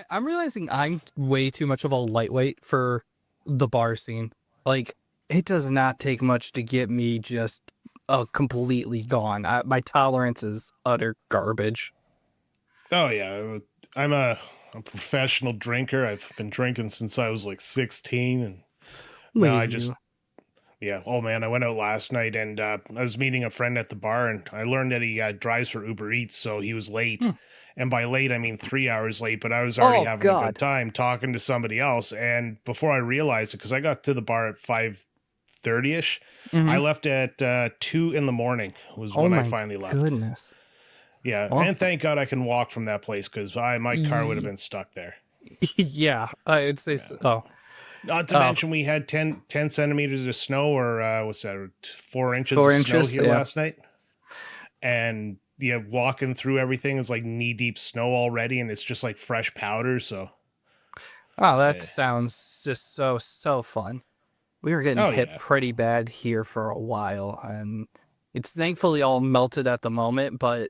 I'm realizing I'm way too much of a lightweight for the bar scene. Like, it does not take much to get me just completely gone. My tolerance is utter garbage. Oh yeah, I'm a professional drinker. I've been drinking since I was like 16, and now I With just you. yeah. Oh man, I went out last night and I was meeting a friend at the bar, and I learned that he drives for Uber Eats, so he was late. Hmm. And by late, I mean 3 hours late. But I was already Oh, having a good God. time talking to somebody else, and before I realized it, because I got to the bar at 5:30 ish, I Hmm. left at 2 in the morning. Was Oh, when I my finally left. goodness. Yeah, Oh, and thank God I can walk from that place because I my car would have y- been stuck there. yeah, I'd say Yeah. so. Oh, Not to uh, mention we had 10 centimeters of snow, or what's that, 4 inches four of snow inches. here Yeah. last night. And yeah, walking through everything is like knee deep snow already, and it's just like fresh powder. So, Oh, that eh. sounds just so fun. We were getting Oh hit yeah, pretty bad here for a while, and it's thankfully all melted at the moment, but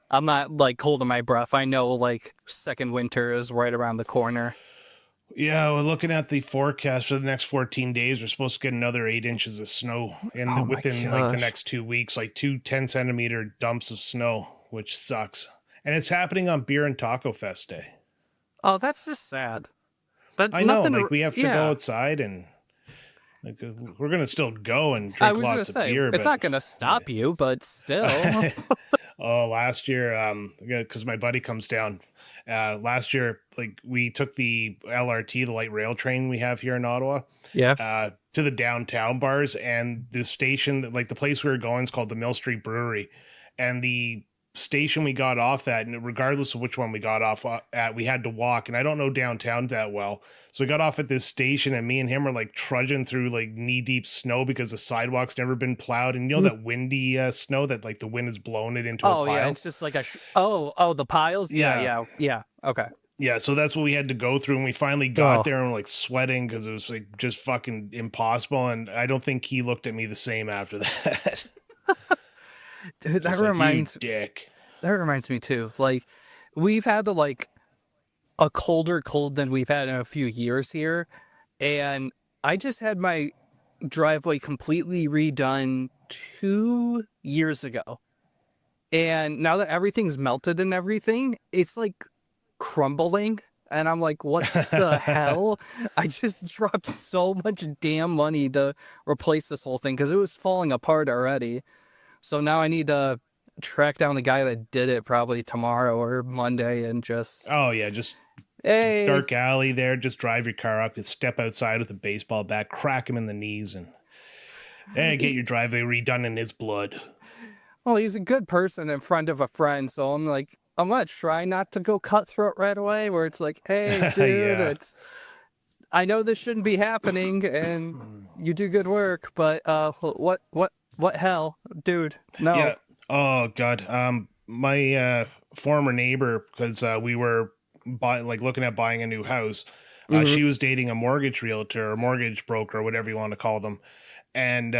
I'm not like holding my breath. I know like second winter is right around the corner. yeah. We're looking at the forecast for the next 14 days. We're supposed to get another 8 inches of snow Oh my within like the gosh. next 2 weeks, like two 10 centimeter dumps of snow, which sucks. And it's happening on Beer and Taco Fest Day. Oh, that's just sad. But I know, nothing, like we have to go yeah. outside and like we're gonna still go and I drink was gonna lots of say, beer, it's but not gonna stop you, but still. oh, last year, because my buddy comes down, last year, like we took the LRT, the light rail train we have here in Ottawa, Yeah. to the downtown bars, and the station, like the place we were going, is called the Mill Street Brewery, and the station we got off at, and regardless of which one we got off at, we had to walk, and I don't know downtown that well, so we got off at this station, and me and him are like trudging through like knee deep snow because the sidewalk's never been plowed, and you know that windy snow that like the wind has blown it into a Oh yeah, pile. it's just like oh, the piles. Yeah, Yeah, yeah. Okay. yeah, so that's what we had to go through, and we finally got Oh, there and we're like sweating because it was like just fucking impossible. And I don't think he looked at me the same after that. dude, Just like, you dick. that reminds me too. Like, we've had like a colder cold than we've had in a few years here, and I just had my driveway completely redone 2 years ago. And now that everything's melted and everything, it's like crumbling. And I'm like, what the hell? I just dropped so much damn money to replace this whole thing because it was falling apart already. So now I need to track down the guy that did it probably tomorrow or Monday and just, Oh yeah, just hey, dark alley there. Just drive your car up, you step outside with a baseball bat, crack him in the knees, and get he, your driveway redone in his blood. well, he's a good person in front of a friend. So I'm like, I'm going to try not to go cutthroat right away where it's like, hey, dude, Yeah. I know this shouldn't be happening and you do good work, but what hell, dude? No. Yeah. Oh God. My former neighbor, because we were looking at buying a new house. Hmm. She was dating a mortgage realtor or mortgage broker, or whatever you want to call them, and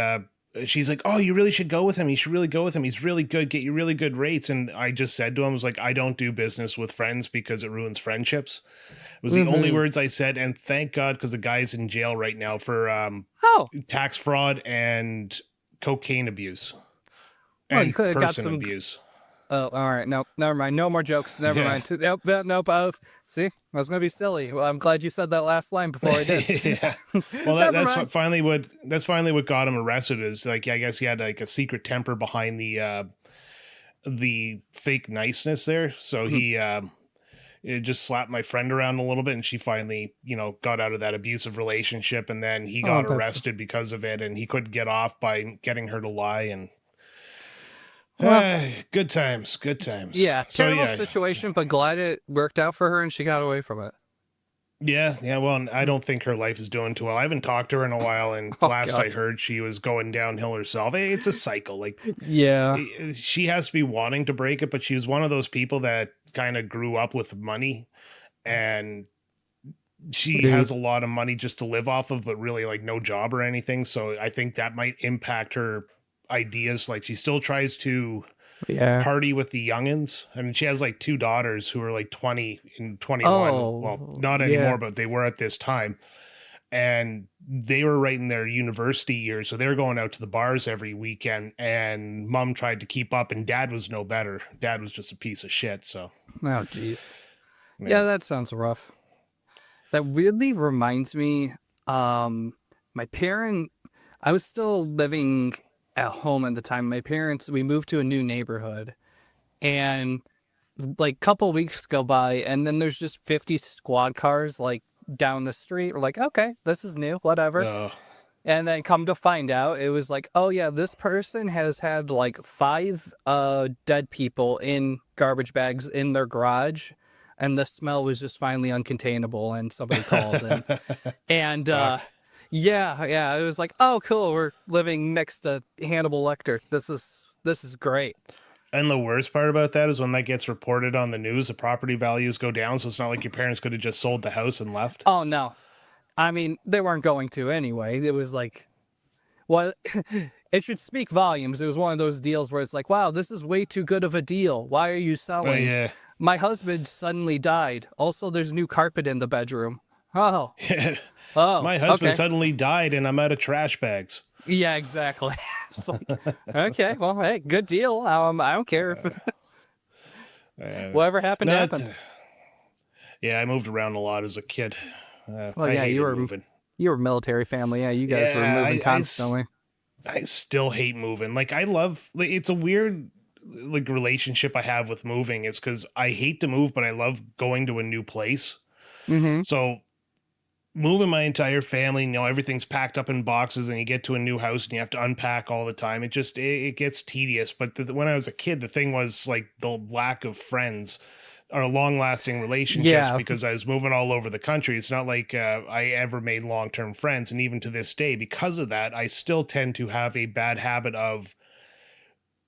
she's like, "Oh, you really should go with him. You should really go with him. He's really good. Get you really good rates." And I just said to him, "I was like, I don't do business with friends because it ruins friendships." It was the only Hmm. words I said, and thank God, because the guy's in jail right now for Oh, tax fraud and cocaine abuse well, you and could have got person some. abuse. Oh, all right. No, never mind. No more jokes. Never Yeah. mind. Nope, nope. See, I was gonna be silly. Well, I'm glad you said that last line before I did. Yeah. Well, Never that's mind. what finally what got him arrested, is like, I guess he had like a secret temper behind the fake niceness there. So Mhm. he it just slapped my friend around a little bit, and she finally, got out of that abusive relationship, and then he Oh, got that's arrested because of it, and he couldn't get off by getting her to lie. And well. good times, good times. Yeah, So terrible yeah. situation, but glad it worked out for her and she got away from it. Yeah. Well, and I don't think her life is doing too well. I haven't talked to her in a while, and Oh last I God. heard, she was going downhill herself. It's a cycle. Like, Yeah. she has to be wanting to break it, but she was one of those people that kind of grew up with money, and she Mhm. has a lot of money just to live off of, but really like no job or anything. So I think that might impact her ideas. Like, she still tries to Yeah. party with the youngins. I mean, she has like two daughters who are like 20 and 21. Well, Oh, not yeah. anymore, but they were at this time. And they were right in their university years. So they're going out to the bars every weekend. And mom tried to keep up, and dad was no better. Dad was just a piece of shit. So, Oh, geez. yeah. Yeah, that sounds rough. That weirdly reminds me, um, my parent, I was still living at home at the time. My parents, we moved to a new neighborhood, and like couple weeks go by, and then there's just 50 squad cars like down the street. We're like, okay, this is new, whatever. Uh, And then come to find out, it was like, oh yeah, this person has had like 5 dead people in garbage bags in their garage, and the smell was just finally uncontainable, and somebody called and fuck. yeah, it was like, oh cool, we're living next to Hannibal Lecter. This is great. And the worst part about that is when that gets reported on the news, the property values go down. So it's not like your parents could have just sold the house and left. Oh no. I mean, they weren't going to anyway. It was like, well, it should speak volumes. It was one of those deals where it's like, wow, this is way too good of a deal. Why are you selling? Yeah. My husband suddenly died. Also, there's new carpet in the bedroom. Oh, oh, My husband okay. suddenly died and I'm out of trash bags. Yeah, exactly. It's like, okay, well, hey, good deal. I don't care if whatever happened Not, happened. yeah, I moved around a lot as a kid. Well, I yeah, hated moving. you were military family. Yeah, you guys were Yeah, moving constantly. I still hate moving. Like I love, like, it's a weird like relationship I have with moving. It's because I hate to move, but I love going to a new place. Mm-hmm. So moving my entire family, everything's packed up in boxes, and you get to a new house and you have to unpack all the time. It gets tedious. But when I was a kid, the thing was like the lack of friends or long lasting relationships Yeah, because I was moving all over the country. It's not like I ever made long term friends. And even to this day, because of that, I still tend to have a bad habit of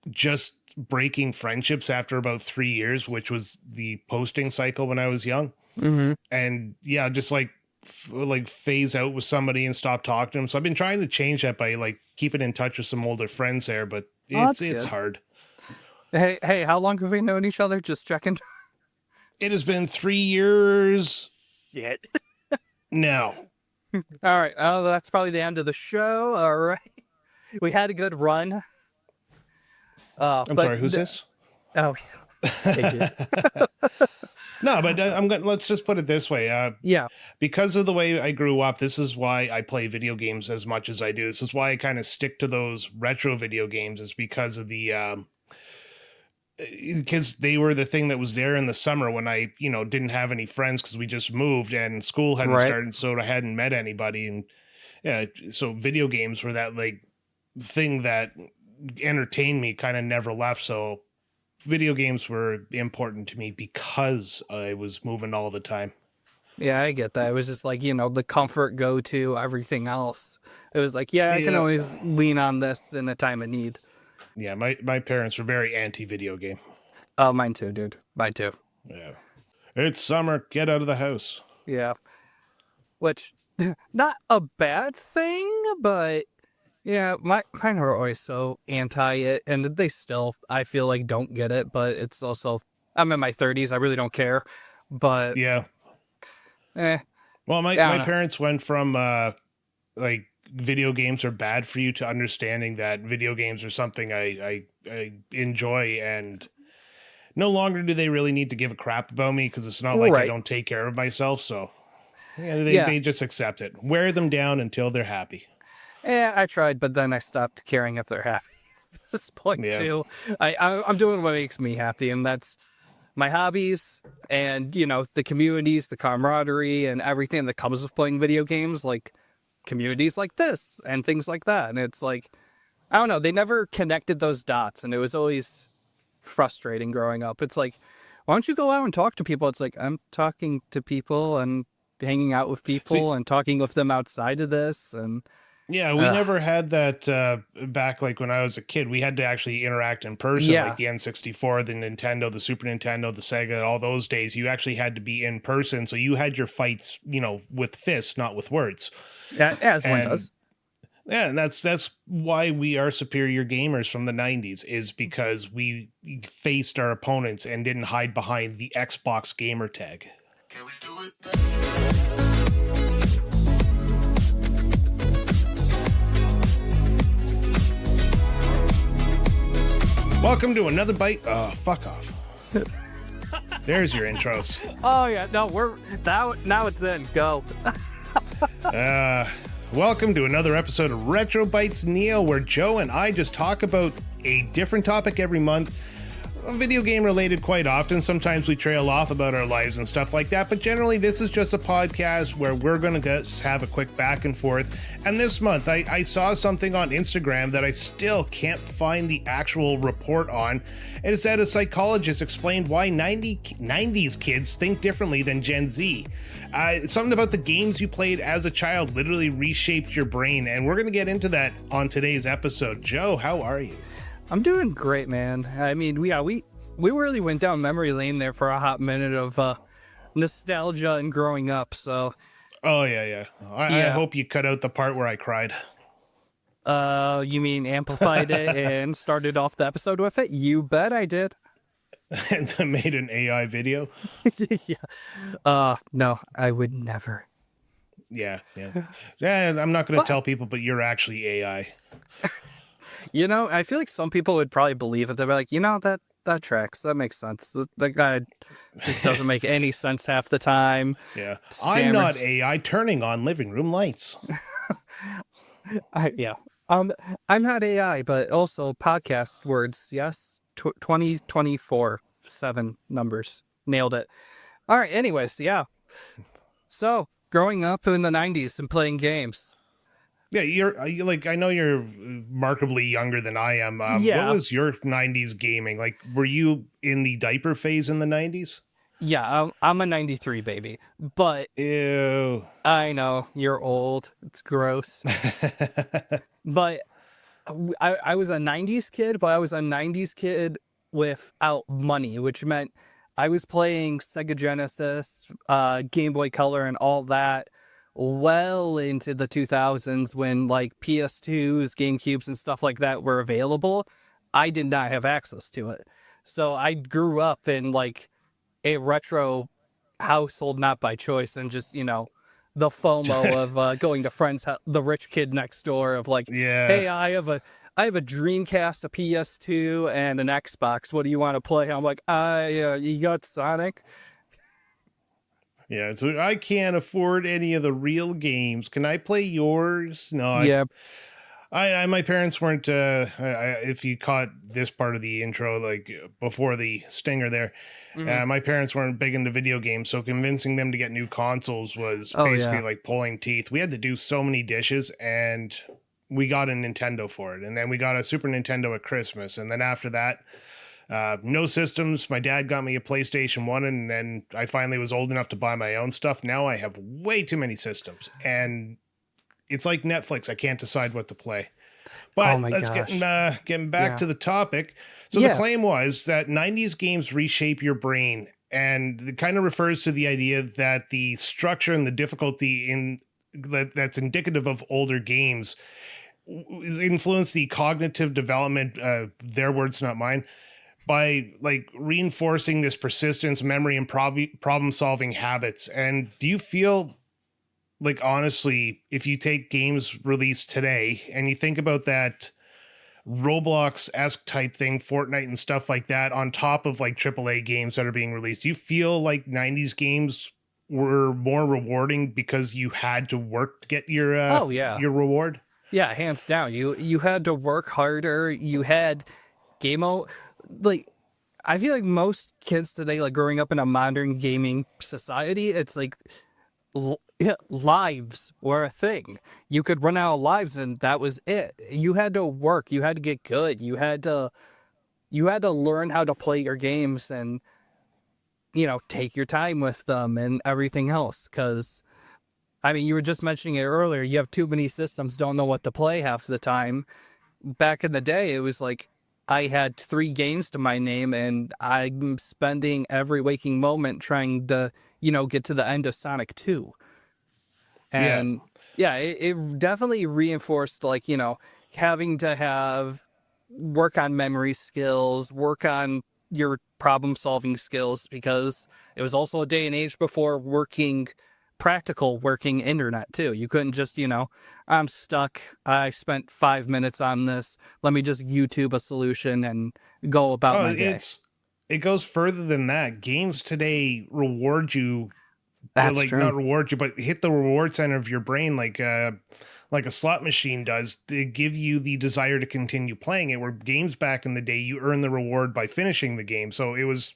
just breaking friendships after about 3 years, which was the posting cycle when I was young. mm-hmm. And yeah, just like phase out with somebody and stop talking to them. So I've been trying to change that by like keeping in touch with some older friends there, but Oh, it's that's good. hard. Hey, how long have we known each other? Just checking. It has been 3 years Shit. now. All right. Oh, that's probably the end of the show. All right. We had a good run. I'm sorry, who's this? Oh, thank you. No, but let's just put it this way. Yeah. Because of the way I grew up, this is why I play video games as much as I do. This is why I kind of stick to those retro video games, is because of the because they were the thing that was there in the summer when I, didn't have any friends because we just moved and school hadn't Right. started, so I hadn't met anybody. And yeah, so video games were that like thing that entertained me, kind of never left. So video games were important to me because I was moving all the time. Yeah, I get that. It was just like, the comfort go to everything else. It was like, yeah, I can Yeah. always lean on this in a time of need. Yeah, my parents were very anti-video game. Oh, mine too, dude. Mine too. Yeah. It's summer, get out of the house. Yeah. Which, not a bad thing, but yeah, mine are always so anti it, and they still, I feel like, don't get it, but it's also, I'm in my 30s, I really don't care, but, Yeah. eh, Well, I my don't know. parents went from like video games are bad for you to understanding that video games are something I enjoy, and no longer do they really need to give a crap about me because it's not like I Right. don't take care of myself. So yeah, Yeah. they just accept it. Wear them down until they're happy. Yeah, I tried, but then I stopped caring if they're happy at this point, Yeah. too. I'm doing what makes me happy, and that's my hobbies and, the communities, the camaraderie, and everything that comes with playing video games, like communities like this and things like that. And it's like, I don't know, they never connected those dots, and it was always frustrating growing up. It's like, why don't you go out and talk to people? It's like, I'm talking to people and hanging out with people See, and talking with them outside of this, and yeah, we Ugh. never had that back like when I was a kid. We had to actually interact in person, Yeah. like the N64, the Nintendo, the Super Nintendo, the Sega, all those days. You actually had to be in person. So you had your fights, with fists, not with words. As one And does. Yeah, and that's why we are superior gamers from the 90s, is because we faced our opponents and didn't hide behind the Xbox gamer tag. Can we do it? Welcome to another bite. Oh, fuck off. There's your intros. Oh yeah, no, now it's in. Go. Welcome to another episode of RetroBytes Neo, where Joe and I just talk about a different topic every month. A video game related quite often. Sometimes we trail off about our lives and stuff like that, but generally this is just a podcast where we're going to just have a quick back and forth. And this month I saw something on Instagram that I still can't find the actual report on. It said a psychologist explained why 90s kids think differently than Gen Z. Something about the games you played as a child literally reshaped your brain, and we're going to get into that on today's episode. Joe, how are you? I'm doing great, man. I mean, we really went down memory lane there for a hot minute of nostalgia and growing up. So, I hope you cut out the part where I cried. You mean amplified it and started off the episode with it? You bet I did. And I made an AI video. Yeah. No, I would never. Yeah. I'm not going to tell people, but you're actually AI. You know, I feel like some people would probably believe it. They'd be like, you know, that tracks. That makes sense. That guy just doesn't make any sense half the time. Yeah. Stammers. I'm not AI turning on living room lights. I'm not AI, but also podcast words. Yes. 2024, 7 numbers. Nailed it. All right. Anyways, yeah. So growing up in the 90s and playing games. Yeah, you're like, I know you're remarkably younger than I am. Yeah. What was your 90s gaming? Like, were you in the diaper phase in the 90s? Yeah, I'm a 93 baby, but Ew. I know you're old. It's gross. But I was a 90s kid, but I was a 90s kid without money, which meant I was playing Sega Genesis, Game Boy Color, and all that well into the 2000s when like PS2s, GameCubes, and stuff like that were available. I did not have access to it. So I grew up in like a retro household, not by choice, and just, you know, the FOMO of going to friends, the rich kid next door of like, Yeah. hey, I have a Dreamcast, a PS2, and an Xbox. What do you want to play? I'm like, you got Sonic? Yeah, so I can't afford any of the real games. Can I play yours? No. Yeah. My parents weren't. If you caught this part of the intro, like before the stinger there, my parents weren't big into video games. So convincing them to get new consoles was basically like pulling teeth. We had to do so many dishes, and we got a Nintendo for it, and then we got a Super Nintendo at Christmas, and then after that, no systems. My dad got me a PlayStation 1, and then I finally was old enough to buy my own stuff. Now I have way too many systems, and it's like Netflix. I can't decide what to play. But let's getting back to the topic. So the claim was that 90s games reshape your brain, and it kind of refers to the idea that the structure and the difficulty in that's indicative of older games influence the cognitive development, their words, not mine, by like reinforcing this persistence, memory, and problem solving habits. And do you feel like, honestly, if you take games released today and you think about that Roblox-esque type thing, Fortnite and stuff like that, on top of like AAA games that are being released, do you feel like 90s games were more rewarding because you had to work to get your your reward? Yeah, hands down. You had to work harder. You had like, I feel like most kids today, like growing up in a modern gaming society, it's like lives were a thing. You could run out of lives and that was it. You had to work. You had to get good. You had to learn how to play your games and, you know, take your time with them and everything else. Because, I mean, you were just mentioning it earlier. You have too many systems, don't know what to play half the time. Back in the day, it was like, I had 3 games to my name, and I'm spending every waking moment trying to, you know, get to the end of Sonic 2. Yeah. And yeah, it definitely reinforced, like, having to work on memory skills, work on your problem solving skills, because it was also a day and age before practical working internet too. You couldn't just, I'm stuck. I spent 5 minutes on this. Let me just YouTube a solution and go about Oh, my day. it goes further than that. Games today reward you, That's like true. not reward you, but hit the reward center of your brain like a slot machine does to give you the desire to continue playing it. Where games back in the day, you earn the reward by finishing the game. So it was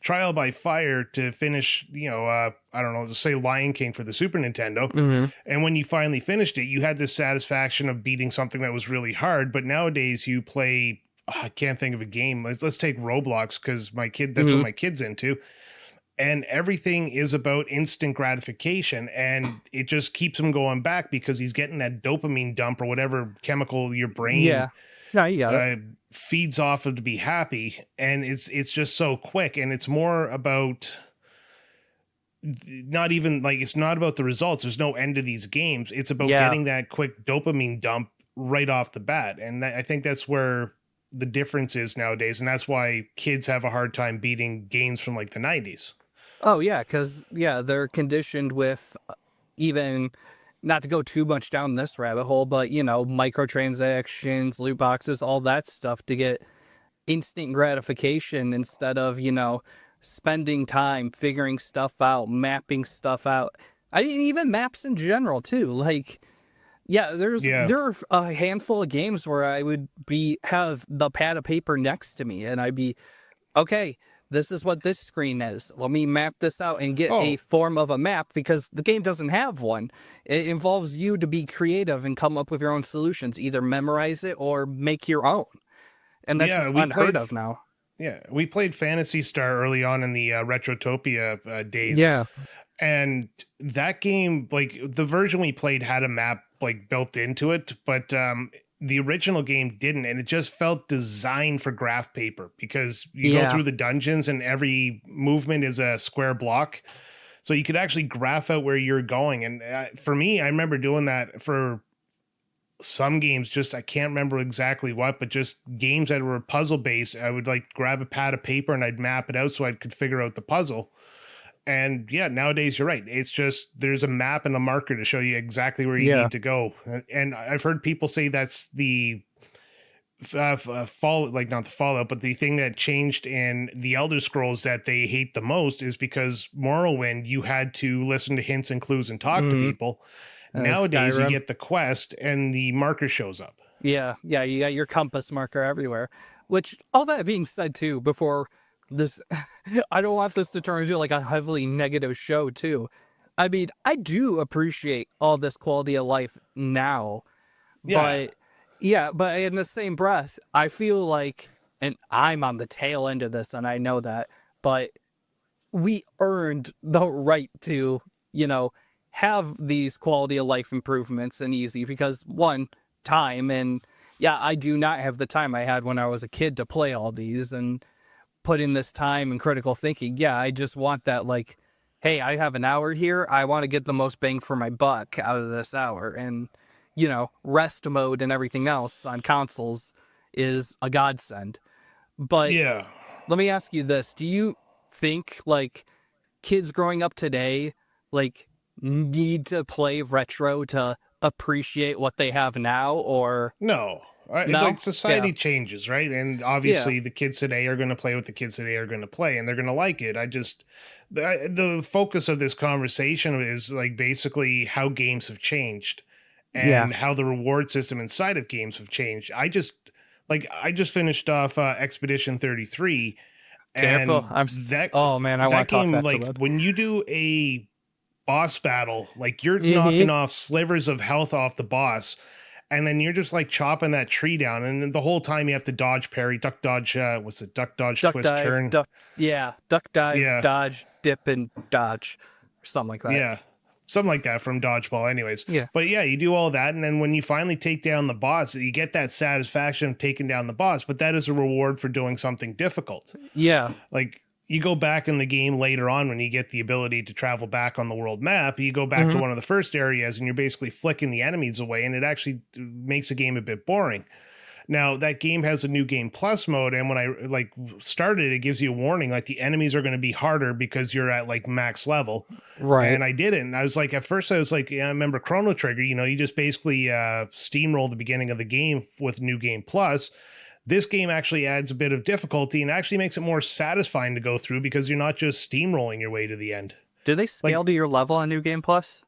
trial by fire to finish, I don't know, say Lion King for the Super Nintendo. Hmm. And when you finally finished it, you had this satisfaction of beating something that was really hard. But nowadays you play, I can't think of a game. Let's take Roblox, because that's what Hmm. my kid's into. And everything is about instant gratification, and it just keeps him going back because he's getting that dopamine dump or whatever chemical your brain Yeah. No, you got it. uh, feeds off of to be happy. And it's just so quick, and it's more about not even like, it's not about the results. There's no end to these games. It's about Yeah. getting that quick dopamine dump right off the bat. And I think that's where the difference is nowadays, and that's why kids have a hard time beating games from like the 90s. Oh, yeah, because, yeah, they're conditioned with, even, not to go too much down this rabbit hole, but, microtransactions, loot boxes, all that stuff to get instant gratification instead of, spending time figuring stuff out, mapping stuff out. I mean, even maps in general, too. Like, yeah, Yeah. there are a handful of games where I would have the pad of paper next to me, and I'd be, okay, this is what this screen is. Let me map this out and get a Oh, form of a map, because the game doesn't have one. It involves you to be creative and come up with your own solutions, either memorize it or make your own. And that's yeah, just unheard of now. we played Fantasy Star early on in the Retrotopia days. Yeah. And that game, like the version we played had a map like built into it, but the original game didn't, and it just felt designed for graph paper, because you go Yeah. through the dungeons and every movement is a square block, so you could actually graph out where you're going. And for me, I remember doing that for some games, just I can't remember exactly what, but just games that were puzzle based. I would like grab a pad of paper and I'd map it out so I could figure out the puzzle. And yeah, nowadays you're right. It's just there's a map and a marker to show you exactly where you Yeah. need to go. And I've heard people say that's the fall, like not the Fallout, but the thing that changed in the Elder Scrolls that they hate the most is because Morrowind, you had to listen to hints and clues and talk to Hmm. people. Nowadays, you Skyrim. get the quest and the marker shows up. Yeah. Yeah. You got your compass marker everywhere. Which, all that being said, too, before this, I don't want this to turn into like a heavily negative show, too. I mean, I do appreciate all this quality of life now, Yeah, but yeah, but in the same breath, I feel like, and I'm on the tail end of this, and I know that, but we earned the right to, you know, have these quality of life improvements and easy, because one, time, and yeah, I do not have the time I had when I was a kid to play all these and put in this time and critical thinking. Yeah, I just want that, like, hey, I have an hour here. I want to get the most bang for my buck out of this hour. And, rest mode and everything else on consoles is a godsend. But yeah. let me ask you this. Do you think, like, kids growing up today, like, need to play retro to appreciate what they have now, or No, no? like Yeah. society changes, right? And Yeah. obviously, the kids today are going to play what the kids today are going to play, and they're going to like it. The focus of this conversation is like basically how games have changed Yeah. and how the reward system inside of games have changed. I just finished off Expedition 33, Careful. and Oh man, I that want to talk game, that so like bad. when you do a boss battle, like you're Mm-hmm. knocking off slivers of health off the boss, and then you're just like chopping that tree down, and then the whole time you have to dodge, parry, duck, dodge. What's it? Duck, dodge, Duck twist, dive, turn. duck dive, Yeah, dodge, dip, and dodge, or something like that. yeah, something like that from dodgeball. Anyways, Yeah. but yeah, you do all that, and then when you finally take down the boss, you get that satisfaction of taking down the boss. But that is a reward for doing something difficult. Yeah. Like you go back in the game later on when you get the ability to travel back on the world map, you go back to Hmm. one of the first areas and you're basically flicking the enemies away, and it actually makes the game a bit boring. Now that game has a new game plus mode, and when I like started, it gives you a warning like the enemies are going to be harder because you're at like max level. Right. And I didn't. And I was like, at first I was like, yeah, I remember Chrono Trigger, you just basically steamroll the beginning of the game with new game plus. This game actually adds a bit of difficulty and actually makes it more satisfying to go through because you're not just steamrolling your way to the end. Do they Like, scale to your level on New Game Plus?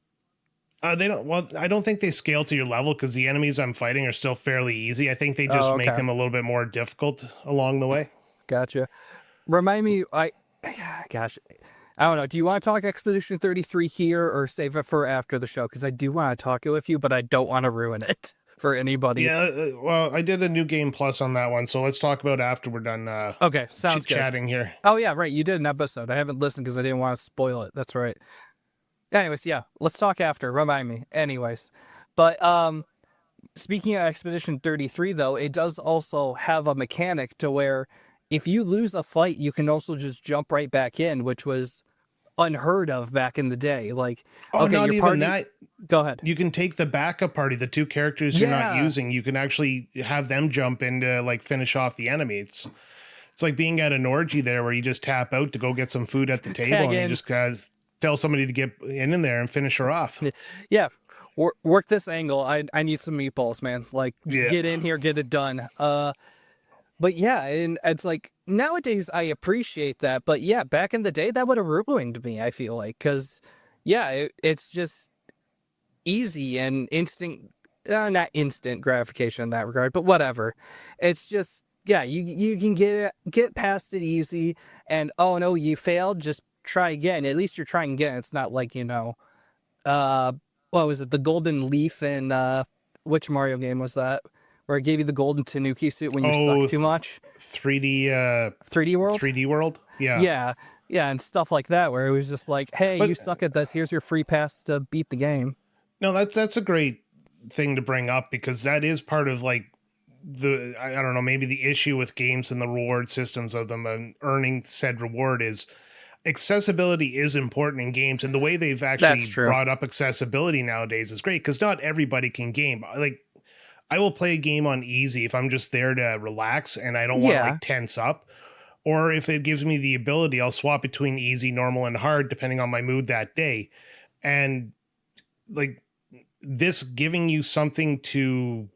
they don't. Well, I don't think they scale to your level because the enemies I'm fighting are still fairly easy. I think they just Oh, make okay. them a little bit more difficult along the way. Gotcha. Remind me, gosh, I don't know. Do you want to talk Expedition 33 here or save it for after the show? Because I do want to talk it with you, but I don't want to ruin it for anybody. Yeah, well, I did a new game plus on that one, so let's talk about after we're done Okay, sounds chit good. chatting here. Oh, yeah, right. You did an episode. I haven't listened because I didn't want to spoil it. That's right. Anyways, yeah, let's talk after. Remind me. Anyways, but speaking of Expedition 33, though, it does also have a mechanic to where if you lose a fight, you can also just jump right back in, which was unheard of back in the day. Like, Oh, okay, not your even party. that. Go ahead. You can take the backup party, the two characters you're not Yeah, using. You can actually have them jump in to like finish off the enemy. It's like being at an orgy there where you just tap out to go get some food at the table tag and you in. just gotta tell somebody to get in there and finish her off. Yeah, work this angle. I need some meatballs, man. Like, just Yeah. get in here, get it done. But yeah, and it's like nowadays I appreciate that, but yeah, back in the day that would have ruined me. I feel like because yeah, it's just easy and instant, not instant gratification in that regard, but whatever. It's just yeah, you can get past it easy, and oh no, you failed, just try again. At least you're trying again. It's not like uh, what was it, the golden leaf in which Mario game was that? Where it gave you the golden Tanuki suit when you suck Oh, too much. 3D 3D World? 3D world. Yeah. Yeah. Yeah, and stuff like that, where it was just like, hey, But you suck at this, here's your free pass to beat the game. no, that's a great thing to bring up because that is part of like I don't know, maybe the issue with games and the reward systems of them and earning said reward is accessibility is important in games, and the way they've actually That's true. brought up accessibility nowadays is great because not everybody can game. Like I will play a game on easy if I'm just there to relax and I don't want to Yeah. like tense up. Or if it gives me the ability, I'll swap between easy, normal, and hard depending on my mood that day. And like this giving you something to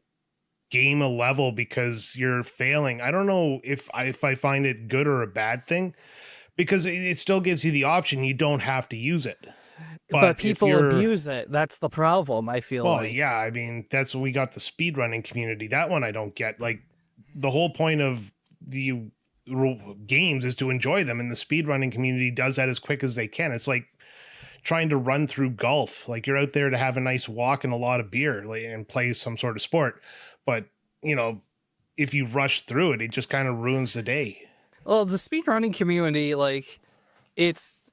game a level because you're failing. I don't know if I find it good or a bad thing because it still gives you the option. You don't have to use it. But If people you're abuse it. That's the problem, I feel well, like. yeah, I mean, that's what we got the speedrunning community. That one I don't get. Like the whole point of the games is to enjoy them, and the speedrunning community does that as quick as they can. It's like trying to run through golf. Like you're out there to have a nice walk and a lot of beer like, and play some sort of sport. But, if you rush through it, it just kind of ruins the day. Well, the speedrunning community, like, it's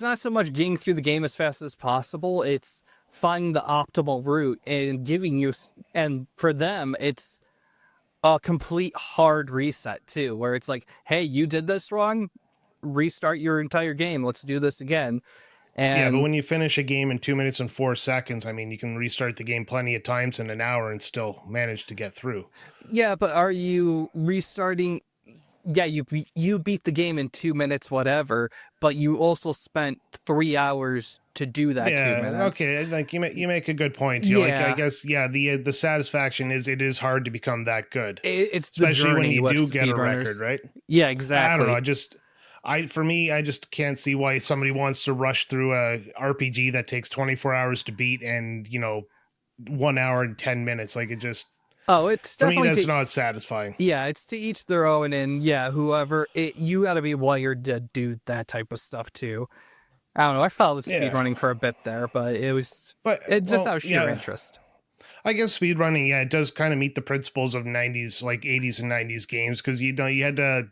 not so much getting through the game as fast as possible, it's finding the optimal route and giving you, and for them, it's a complete hard reset too, where it's like, hey, you did this wrong, restart your entire game, let's do this again. Yeah, but And when you finish a game in 2 minutes and 4 seconds, I mean, you can restart the game plenty of times in an hour and still manage to get through. yeah, but are you restarting? Yeah, you beat the game in 2 minutes, whatever, but you also spent 3 hours to do that Yeah, 2 minutes. okay. Like you make a good point. You like, I Yeah, guess, yeah. The satisfaction is it is hard to become that good, it's the especially when journey you with do get a record, speedrunners. right? Yeah, I don't know. exactly. For me, I just can't see why somebody wants to rush through a RPG that takes 24 hours to beat and 1 hour and 10 minutes. Like it just Oh, it's for me, definitely that's not satisfying. yeah, it's to each their own, and yeah, whoever you got to be wired to do that type of stuff too. I don't know. I followed Yeah, speedrunning for a bit there, but but it just out of sheer yeah. interest. I guess speedrunning, yeah, it does kind of meet the principles of 90s, like 80s and 90s games because you had to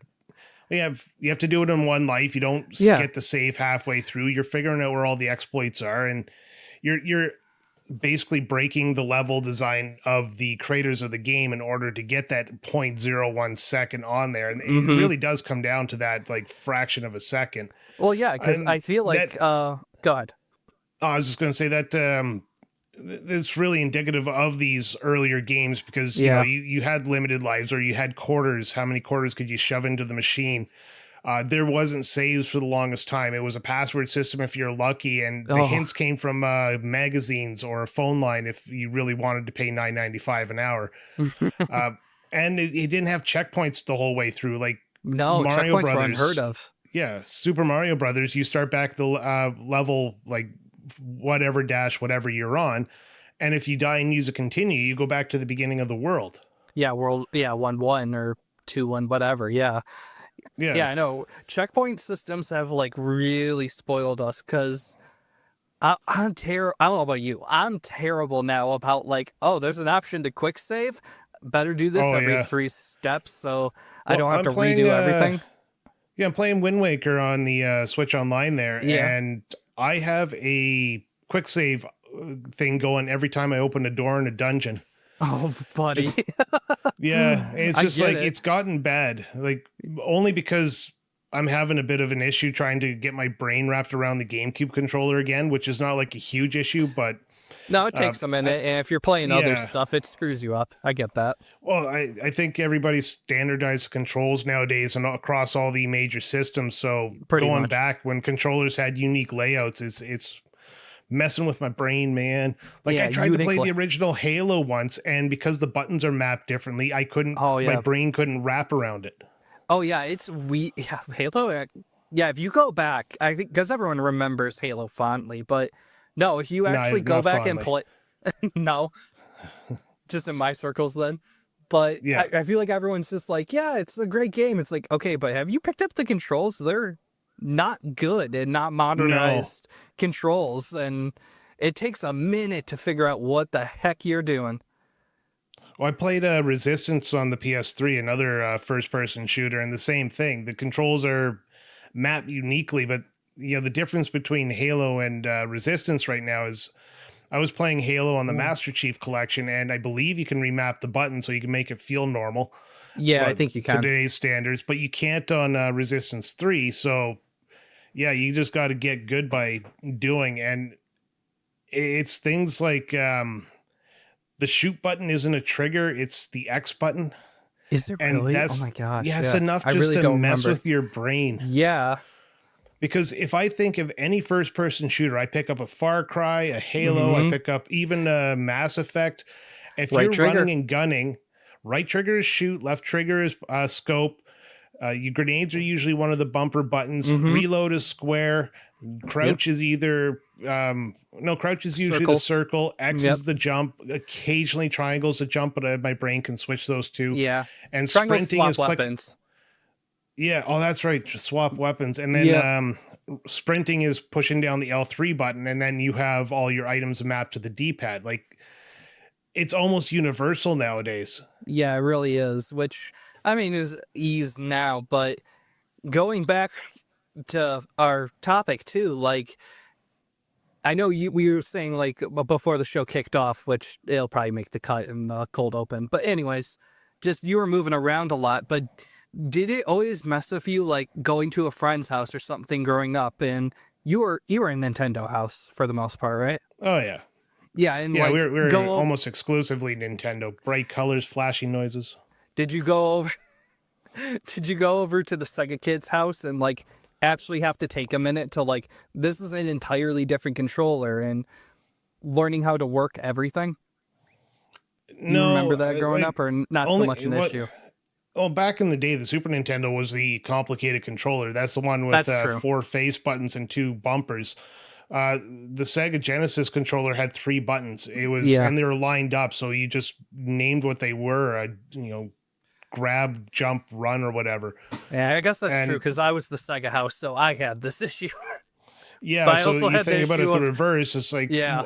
you have to do it in one life. You don't Yeah, get to save halfway through. You're figuring out where all the exploits are, and you're basically breaking the level design of the creators of the game in order to get that 0.01 second on there. And it Mm-hmm. really does come down to that like fraction of a second. Well, yeah, because I And feel that, like, God. I was just going to say that it's really indicative of these earlier games because, you know, Yeah. you had limited lives or you had quarters. How many quarters could you shove into the machine? There wasn't saves for the longest time. It was a password system if you're lucky, and the Oh, hints came from magazines or a phone line if you really wanted to pay $9.95 an hour. Uh, and it didn't have checkpoints the whole way through, like no, Mario checkpoints were unheard Brothers. of. Yeah, Super Mario Brothers. You start back the level like whatever dash whatever you're on, and if you die and use a continue, you go back to the beginning of the world. Yeah, 1-1 or 2-1, whatever. Yeah. Yeah. Yeah, I know. Checkpoint systems have like really spoiled us because I'm terrible. I don't know about you. I'm terrible now about like, oh, there's an option to quick save. Better do this Oh every yeah. 3 steps so I Well, don't have I'm to playing. redo everything. Yeah, I'm playing Wind Waker on the Switch Online there, Yeah. and I have a quick save thing going every time I open a door in a dungeon. Oh, buddy. Just yeah, it's I just get like it. it's gotten bad, like only because I'm having a bit of an issue trying to get my brain wrapped around the GameCube controller again, which is not like a huge issue, but No, it uh, takes a minute, and if you're playing other yeah. stuff, it screws you up. I get that. Well, I think everybody's standardized the controls nowadays and across all the major systems. So Pretty going much. back when controllers had unique layouts, it's messing with my brain, man. Like Yeah, I tried to unique. play the original Halo once, and because the buttons are mapped differently, I couldn't. Oh My yeah. brain couldn't wrap around it. Oh yeah. Yeah, Halo. Yeah, if you go back, I think because everyone remembers Halo fondly, but no, if you No, actually go not back and fondly. play, no, just in my circles then. But Yeah, I feel like everyone's just like, yeah, it's a great game. It's like, okay, but have you picked up the controls? They're not good and not no. modernized controls, and it takes a minute to figure out what the heck you're doing. Well, I played Resistance on the PS3, another first-person shooter, and the same thing. The controls are mapped uniquely, but you know the difference between Halo and Resistance right now is I was playing Halo on the Mm. Master Chief Collection, and I believe you can remap the button so you can make it feel normal. Yeah, I Well, think you can. today's standards, but you can't on Resistance 3. So yeah, you just got to get good by doing, and it's things like the shoot button isn't a trigger; it's the X button, Is it and really? Oh that's my gosh. yeah, it's Yeah. enough I just really to don't mess remember. with your brain. Yeah. Because if I think of any first-person shooter, I pick up a Far Cry, a Halo, I Hmm. pick up even a Mass Effect. If Right you're running trigger. and gunning, right trigger is shoot, left trigger is scope. Your grenades are usually one of the bumper buttons. Hmm. Reload is square. Yep. Crouch is either no, crouch is usually the Circle. circle. X Yep. is the jump. Occasionally triangles the jump, but my brain can switch those two. Yeah. And Triangle sprinting swap is click. weapons. Yeah, oh that's right. Just swap weapons. And then Yep. sprinting is pushing down the L3 button, and then you have all your items mapped to the D-pad. Like it's almost universal nowadays. Yeah, it really is. Which I mean is ease now, but going back to our topic too, like I know we were saying like before the show kicked off, which it'll probably make the cut in the cold open. But anyways, just you were moving around a lot, but did it always mess with you like going to a friend's house or something growing up and you were in Nintendo house for the most part, right? Oh yeah. Yeah, and Yeah, like we're almost exclusively Nintendo. Bright colors, flashing noises. did you go over did you go over to the Sega kids house and like actually have to take a minute to like this is an entirely different controller and learning how to work everything? Do you No, remember that growing like up or not so only much an what issue? well, back in the day, the Super Nintendo was the complicated controller. That's the one with That's true. 4 face buttons and 2 bumpers. The Sega Genesis controller had 3 buttons. It was, Yeah. and they were lined up, so you just named what they were. Grab, jump, run, or whatever. Yeah, I guess that's true And because I was the Sega house, so I had this issue. yeah, But I so also you had the think about it issue the of reverse. It's like, yeah,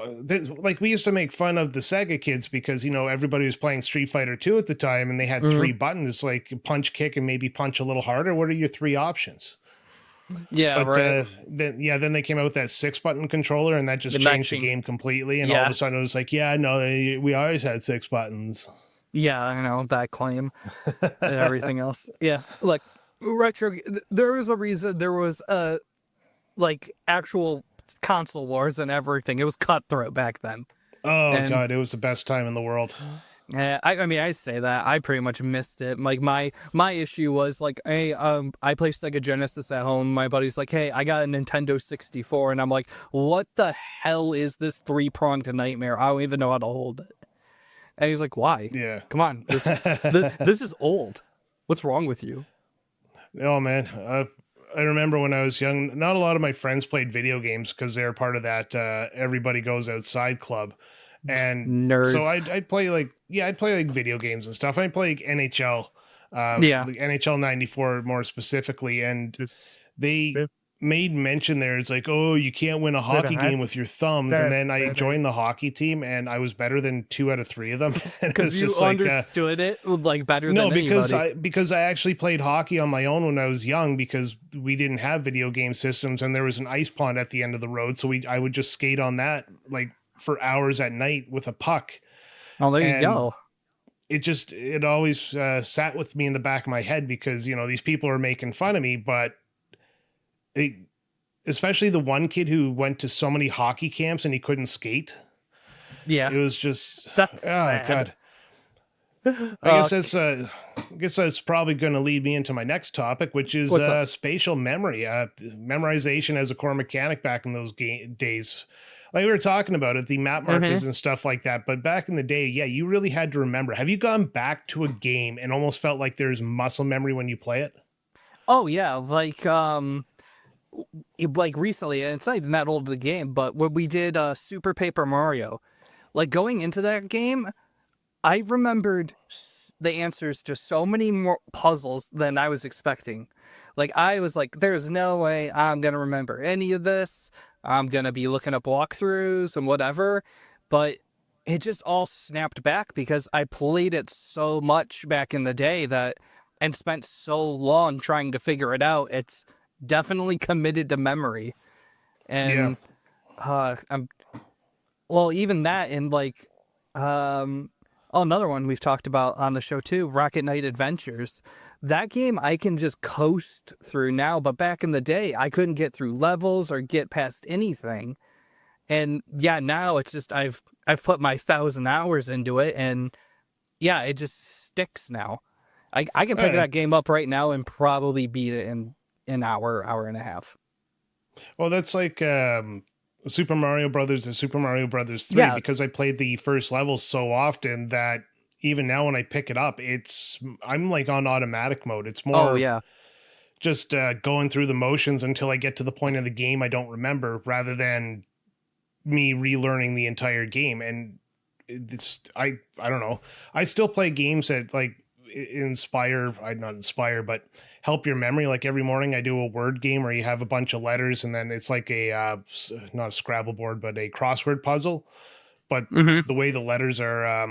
like we used to make fun of the Sega kids because everybody was playing Street Fighter 2 at the time, and they had mhm. 3 buttons, like punch, kick, and maybe punch a little harder. What are your 3 options? Yeah, But right. then they came out with that 6-button controller, and that The just changed the matching. game completely. And all of a Yeah. sudden, it was like, yeah, no, we always had 6 buttons. Yeah, I know that claim and everything else. Yeah. Look, retro there was a reason there was like actual console wars and everything. It was cutthroat back then. Oh And God, it was the best time in the world. yeah, I mean, I say that I pretty much missed it. Like my issue was like, hey, I play Sega Genesis at home. My buddy's like, hey, I got a Nintendo 64, and I'm like, what the hell is this three-pronged nightmare? I don't even know how to hold it. And he's like, why? Yeah. Come on, this is old. What's wrong with you? Oh man, I remember when I was young. Not a lot of my friends played video games because they're part of that everybody goes outside club, and so Nerds. I'd play like I'd play like video games and stuff. I'd play like NHL, Yeah. like NHL '94 more specifically, and they made mention there. It's like, oh, you can't win a hockey game with your thumbs. And then I joined the hockey team, and I was better than 2 out of 3 of them. And Because it's you just like, understood it like better no, than anybody. because I actually played hockey on my own when I was young because we didn't have video game systems, and there was an ice pond at the end of the road, so I would just skate on that like for hours at night with a puck, Oh, there you and go. it always sat with me in the back of my head because these people are making fun of me, but it, especially the one kid who went to so many hockey camps and he couldn't skate. Yeah, It was just that's oh sad. God. I guess that's probably going to lead me into my next topic, which is What's up? spatial memory, memorization as a core mechanic back in those days. Like we were talking about it, the map Hmm. markers and stuff like that. But back in the day, yeah, you really had to remember. Have you gone back to a game and almost felt like there's muscle memory when you play it? Oh yeah, like recently, and it's not even that old of the game, but when we did Super Paper Mario, like going into that game, I remembered the answers to so many more puzzles than I was expecting. Like I was like, there's no way I'm gonna remember any of this. I'm gonna be looking up walkthroughs and whatever, but it just all snapped back because I played it so much back in the day that and spent so long trying to figure it out. It's definitely committed to memory. Yeah. And I'm well, even that and like oh, another one we've talked about on the show too, Rocket Knight Adventures. That game I can just coast through now, but back in the day I couldn't get through levels or get past anything. And yeah, now it's just I've put my 1,000 hours into it, and yeah, it just sticks now. I can pick Uh, that game up right now and probably beat it in an hour and a half. well, that's like Super Mario Brothers and Super Mario Brothers 3 Yeah. because I played the first level so often that even now when I pick it up, I'm like on automatic mode. It's Oh more yeah. just going through the motions until I get to the point of the game I don't remember, rather than me relearning the entire game. And it's I don't know. I still play games that like inspire, I not inspire, but help your memory. Like every morning I do a word game where you have a bunch of letters and then it's like a not a Scrabble board but a crossword puzzle, but Hmm. the way the letters are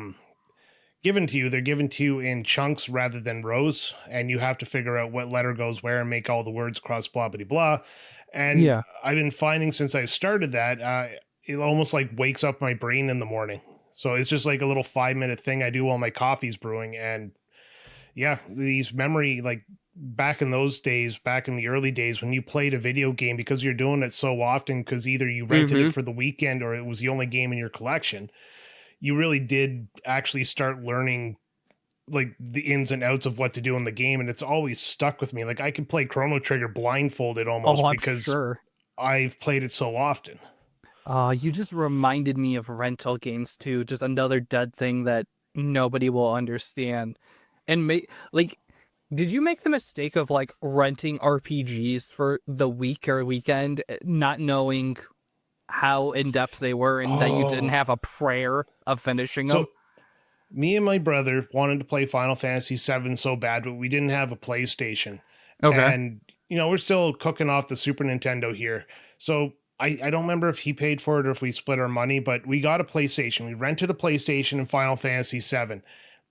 given to you, they're given to you in chunks rather than rows, and you have to figure out what letter goes where and make all the words across blah blah blah. And Yeah. I've been finding since I've started that it almost like wakes up my brain in the morning. So it's just like a little 5 minute thing I do while my coffee's brewing. And yeah, these memory, like back in those days, back in the early days when you played a video game, because you're doing it so often because either you rented Hmm. it for the weekend or it was the only game in your collection, you really did actually start learning like the ins and outs of what to do in the game. And it's always stuck with me. Like I could play Chrono Trigger blindfolded Oh, almost I'm because sure. I've played it so often. You just reminded me of rental games too. Just another dead thing that nobody will understand. And like, did you make the mistake of like renting RPGs for the week or weekend, not knowing how in depth they were and that you didn't Oh, have a prayer of finishing them? so me and my brother wanted to play Final Fantasy VII so bad, but we didn't have a PlayStation. Okay. And, we're still cooking off the Super Nintendo here. So I don't remember if he paid for it or if we split our money, but we got a PlayStation. We rented a PlayStation and Final Fantasy VII,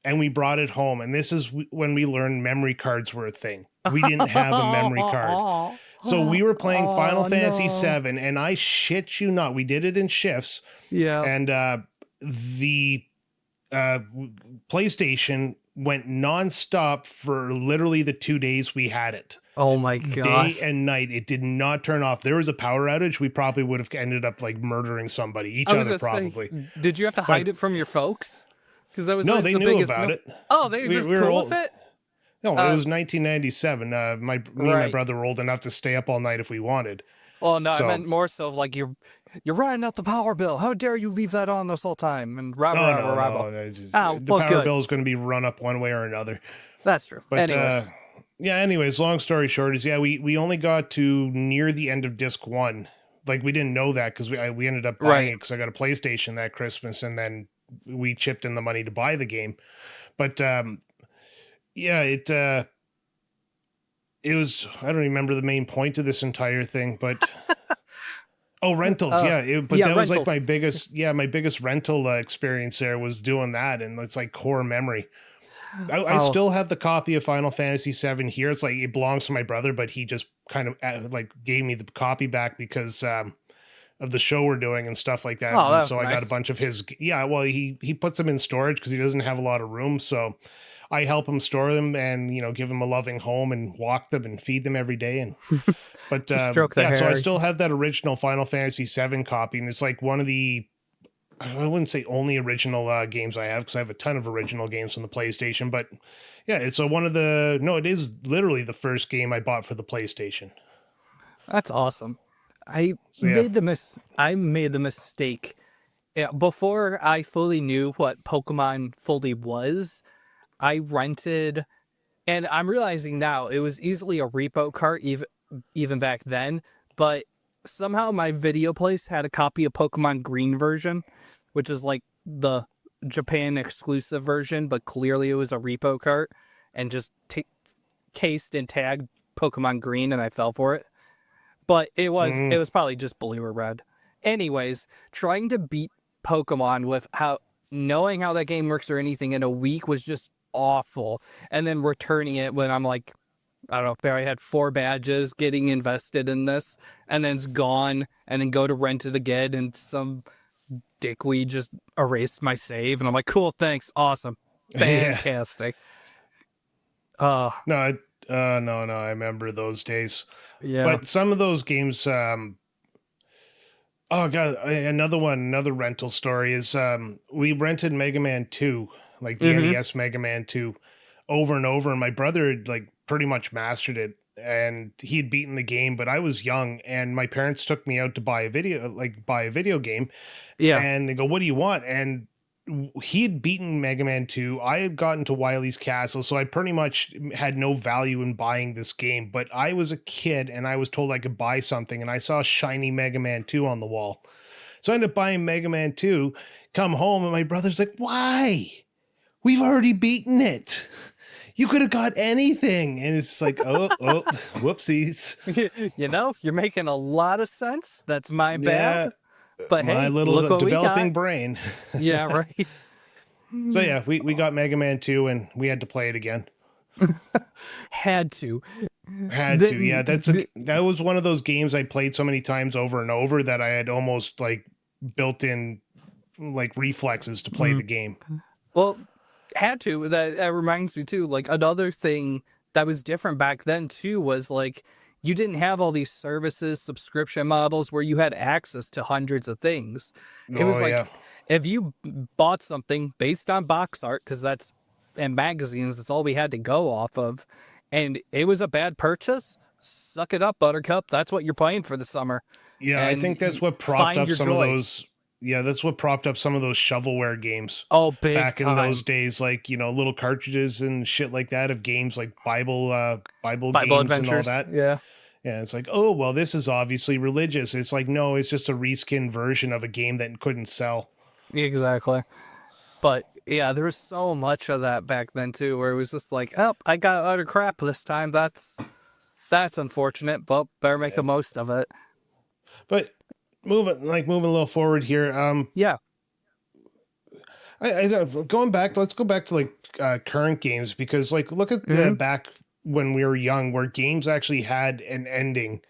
and we brought it home. And this is when we learned memory cards were a thing. We didn't have a memory card. So we were playing Final Oh Fantasy no. VII, and I shit you not, we did it in shifts, Yeah. and the PlayStation went nonstop for literally the 2 days we had it. Oh my Day gosh. and night, it did not turn off. There was a power outage. We probably would have ended up like murdering somebody, I each was other gonna say, probably. did you have to But hide it from your folks? Because that was no, always they the knew biggest about no. it. Oh, they were We just were cool with old. it? No, it Uh, was 1997. Me and my right. brother were old enough to stay up all night if we wanted. Well, no, I So meant more so of like you're running out the power bill. How dare you leave that on this whole time? And no, rabba no, rabba. no. Oh, The well, power good. bill is going to be run up one way or another. That's true. But Anyways, yeah. Anyways, long story short is we only got to near the end of disc one. Like we didn't know that because we ended up buying right. it because I got a PlayStation that Christmas, and then we chipped in the money to buy the game. But yeah, it was, I don't remember the main point of this entire thing, but oh, rentals, Uh, yeah. But yeah, that was like rentals. my biggest rental experience there was doing that, and it's like core memory. I Oh, still have the copy of Final Fantasy VII here. It's like it belongs to my brother, but he just kind of like gave me the copy back because of the show we're doing and stuff like that. oh, that And was so I got a nice. bunch of his. Yeah, well, he puts them in storage because he doesn't have a lot of room. So I help him store them and give them a loving home and walk them and feed them every day. And but Just stroke the yeah, so I hair. still have that original Final Fantasy VII copy, and it's like one of the, I wouldn't say only original games I have because I have a ton of original games from the PlayStation. But yeah, it's one of the, no, it is literally the first game I bought for the PlayStation. That's awesome. I So yeah. I made the mistake. Yeah, before I fully knew what Pokemon fully was, I rented, and I'm realizing now it was easily a repo cart even back then, but somehow my video place had a copy of Pokemon Green version, which is like the Japan exclusive version, but clearly it was a repo cart and just cased and tagged Pokemon Green, and I fell for it. But Mm. it was probably just blue or red. Anyways, trying to beat Pokemon with how knowing how that game works or anything in a week was just awful. And then returning it when I'm like, I don't know, there I had 4 badges getting invested in this, and then it's gone, and then go to rent it again, and some dickweed just erased my save, and I'm like, cool, thanks, awesome, Yeah. fantastic. No, no, I remember those days. Yeah. But some of those games, oh god, another rental story is we rented Mega Man 2, like the Mm-hmm. NES Mega Man 2, over and over, and my brother had like pretty much mastered it, and he had beaten the game, but I was young, and my parents took me out to buy a video game, Yeah. and they go, "What do you want?" And he had beaten Mega Man 2. I had gotten to Wily's Castle, so I pretty much had no value in buying this game. But I was a kid and I was told I could buy something, and I saw shiny Mega Man 2 on the wall. So I ended up buying Mega Man 2, come home, and my brother's like, "Why? We've already beaten it. You could have got anything." And it's like, oh, whoopsies. You're making a lot of sense. That's my Yeah, bad. But my hey, look little what we got. developing brain. Yeah, right. So yeah, we got Mega Man 2 and we had to play it again. Had to. Had to, yeah. That was one of those games I played so many times over and over that I had almost like built-in like reflexes to play the game. Well, had to. That reminds me too. Like another thing that was different back then too was like you didn't have all these services, subscription models where you had access to hundreds of things. It Oh was like yeah, if you bought something based on box art, because that's and magazines, that's all we had to go off of, and it was a bad purchase. Suck it up, Buttercup. That's what you're playing for the summer, yeah. I and think that's what propped find up your some of joy. those. Yeah, that's what propped up some of those shovelware games Oh, big back in those time. days. Like little cartridges and shit like that of games like Bible Bible games and all Adventures. that. Yeah. Yeah, it's like, oh well, this is obviously religious. It's like, no, it's just a reskin version of a game that couldn't sell. Exactly. But yeah, there was so much of that back then too, where it was just like, oh, I got utter crap this time. That's unfortunate, but better make the most of it. But moving a little forward here. Yeah. Going back, let's go back to like current games because like look at the Hmm. back when we were young, where games actually had an ending.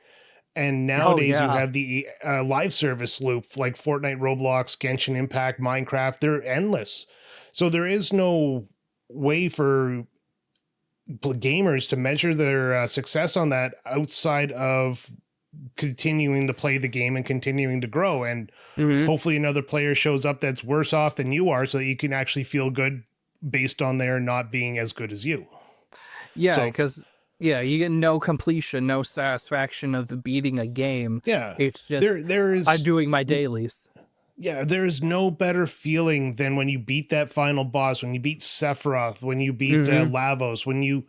And Oh nowadays you yeah. have the live service loop like Fortnite, Roblox, Genshin Impact, Minecraft. They're endless. So there is no way for gamers to measure their success on that outside of continuing to play the game and continuing to grow. And Hmm. hopefully another player shows up that's worse off than you are so that you can actually feel good based on their not being as good as you. Yeah, So because yeah, you get no completion, no satisfaction of beating a game. yeah, It's just there I'm is doing my dailies. yeah, there is no better feeling than when you beat that final boss, when you beat Sephiroth, when you beat Hmm. Lavos, when you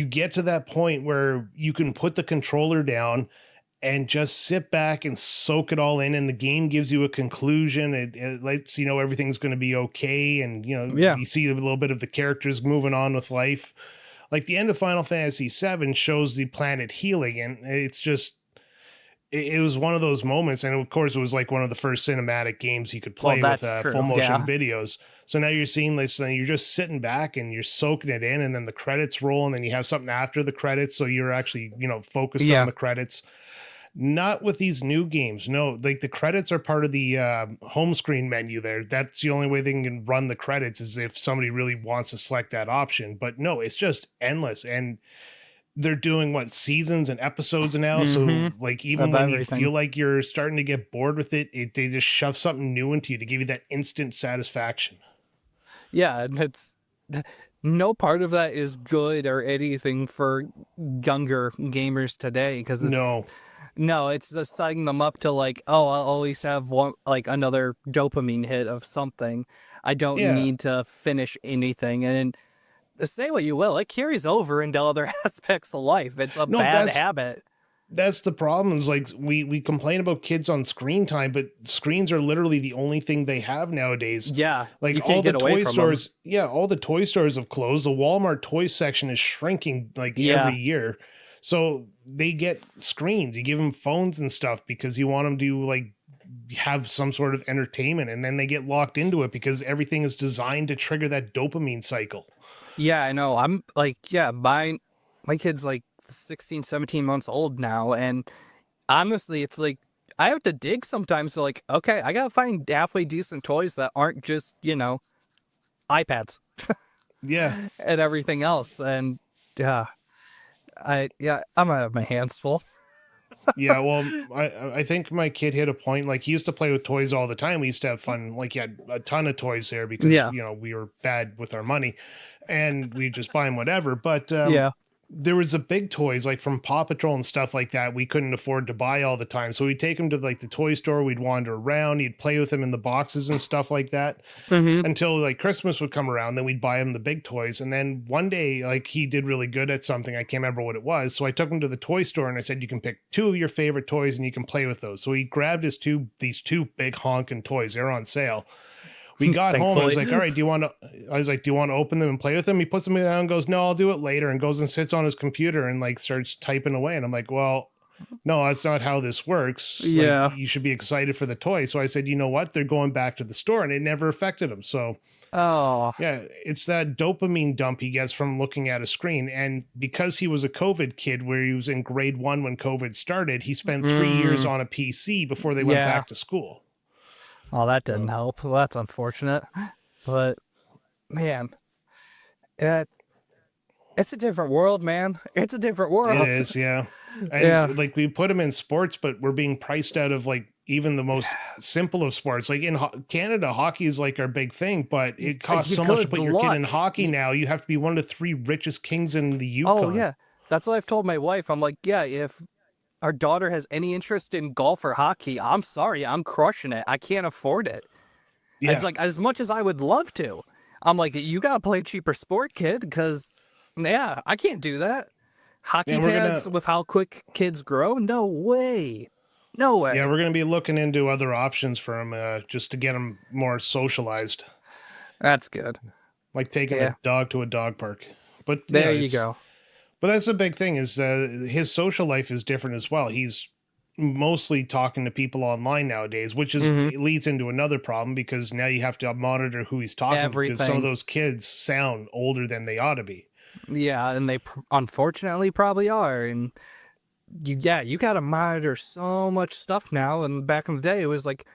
get to that point where you can put the controller down and just sit back and soak it all in, and the game gives you a conclusion. It lets you know everything's going to be okay, and you know Yeah. you see a little bit of the characters moving on with life. Like the end of Final Fantasy VII shows the planet healing, and it's just it was one of those moments. And of course, it was like one of the first cinematic games you could Well, play with that's full true. motion Yeah. videos. So now you're seeing this, and you're just sitting back and you're soaking it in, and then the credits roll, and then you have something after the credits, so you're actually focused on Yeah. the credits. Not with these new games. No, like the credits are part of the home screen menu there. That's the only way they can run the credits is if somebody really wants to select that option. But no, it's just endless. And they're doing what seasons and episodes now. Hmm. So like even Of when you everything. feel like you're starting to get bored with it, they just shove something new into you to give you that instant satisfaction. Yeah, and it's no part of that is good or anything for younger gamers today because it's No. no, it's just setting them up to like, oh, I'll always have one like another dopamine hit of something. I don't Yeah. need to finish anything. And say what you will, it carries over into other aspects of life. It's a No, bad habit. that's the problem is like we complain about kids on screen time, but screens are literally the only thing they have nowadays. Yeah, Like you all can't the get away toy from them. stores, yeah, all the toy stores have closed. The Walmart toy section is shrinking like every Yeah, year. So they get screens. You give them phones and stuff because you want them to like have some sort of entertainment, and then they get locked into it because everything is designed to trigger that dopamine cycle. yeah, I know. I'm like, yeah, my kid's like 16, 17 months old now, and honestly, it's like I have to dig sometimes to like, okay, I gotta find halfway decent toys that aren't just, iPads Yeah. and everything else. And yeah, I'm gonna have my hands full. Yeah, well, I think my kid hit a point like he used to play with toys all the time. We used to have fun, like he had a ton of toys there because Yeah, we were bad with our money, and we just buy him whatever. But yeah. there was a big toys like from Paw Patrol and stuff like that we couldn't afford to buy all the time. So we'd take him to like the toy store. We'd wander around. He'd play with them in the boxes and stuff like that Hmm. until like Christmas would come around. Then we'd buy him the big toys. And then one day, like he did really good at something. I can't remember what it was. So I took him to the toy store and I said, you can pick two of your favorite toys and you can play with those. So he grabbed these two big honking toys. They're on sale. We got home. I was Thankfully. like, all right, do you want to open them and play with them? He puts them down and goes, no, I'll do it later. And goes and sits on his computer and like starts typing away. And I'm like, well, no, that's not how this works. Like Yeah. you should be excited for the toy. So I said, you know what? They're going back to the store, and it never affected him. So Oh, yeah, it's that dopamine dump he gets from looking at a screen. And because he was a COVID kid where he was in grade 1 when COVID started, he spent 3 years mm, on a PC before they went yeah. back to school. Oh, that didn't So help. Well, that's unfortunate. But man, it, it's a different world, man. It's a different it world. is, yeah. Yeah. And like we put him in sports, but we're being priced out of like even the most simple of sports. Like in Canada, hockey is like our big thing, but it costs so much to Good put your kid in luck. hockey now. You have to be one of the three richest kings in the Oh, Yukon. yeah. That's what I've told my wife. I'm like, yeah, if our daughter has any interest in golf or hockey, I'm sorry, I'm crushing it. I can't afford it. It's Yeah. like as much as I would love to. I'm like, you gotta play a cheaper sport, kid, because yeah, I can't do that. Hockey And pads with how quick kids grow? No way. No way. we're gonna be looking into other options for him just to get him more socialized, That's good. like taking Yeah. a dog to a dog park. But There you go. but that's the big thing is his social life is different as well. He's mostly talking to people online nowadays, which is Hmm. it leads into another problem because now you have to monitor who he's talking to because some of Everything. those kids sound older than they ought to be. Yeah, and they unfortunately probably are. And you got to monitor so much stuff now. And back in the day, it was like,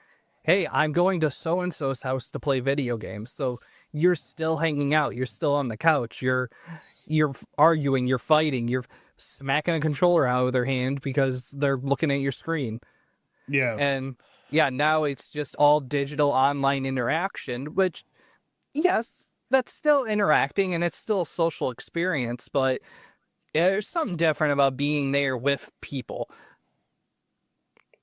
hey, I'm going to so and so's house to play video games. So you're still hanging out. You're still on the couch. You're arguing. You're fighting. You're smacking a controller out of their hand because they're looking at your screen. Yeah. And yeah, now it's just all digital online interaction, which, yes, that's still interacting and it's still a social experience, but there's something different about being there with people.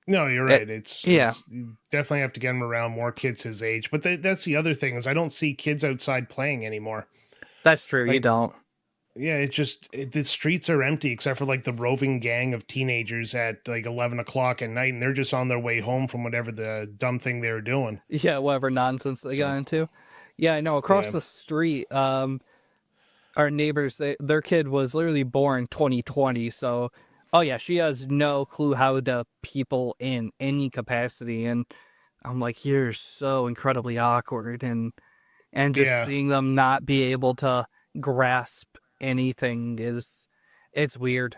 No, you're It, right. It's yeah, you definitely have to get him around more kids his age. But that's the other thing is I don't see kids outside playing anymore. that's true. You Like, don't. yeah, the streets are empty except for like the roving gang of teenagers at like 11 o'clock at night, and they're just on their way home from whatever the dumb thing they were doing. Yeah, whatever nonsense they got So into. Yeah, I know. Across yeah, the street, our neighbors, their kid was literally born 2020. So, oh yeah, she has no clue how to people in any capacity, and I'm like, you're so incredibly awkward, and just yeah, seeing them not be able to grasp anything it's weird.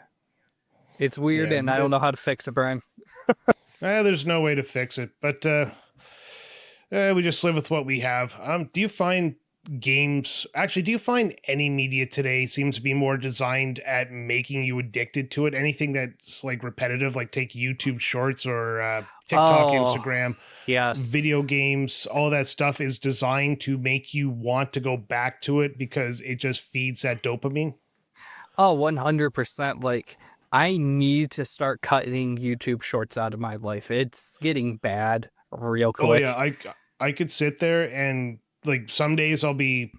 It's weird, yeah. and I don't know how to fix it, Brian. There's no way to fix it, but we just live with what we have. Do you find games actually? Do you find any media today seems to be more designed at making you addicted to it? Anything that's like repetitive, like take YouTube Shorts or TikTok, Oh, Instagram, yes. video games, all that stuff is designed to make you want to go back to it because it just feeds that dopamine. Oh, 100%. Like, I need to start cutting YouTube shorts out of my life. It's getting bad real Oh yeah, quick. I could sit there and like some days I'll be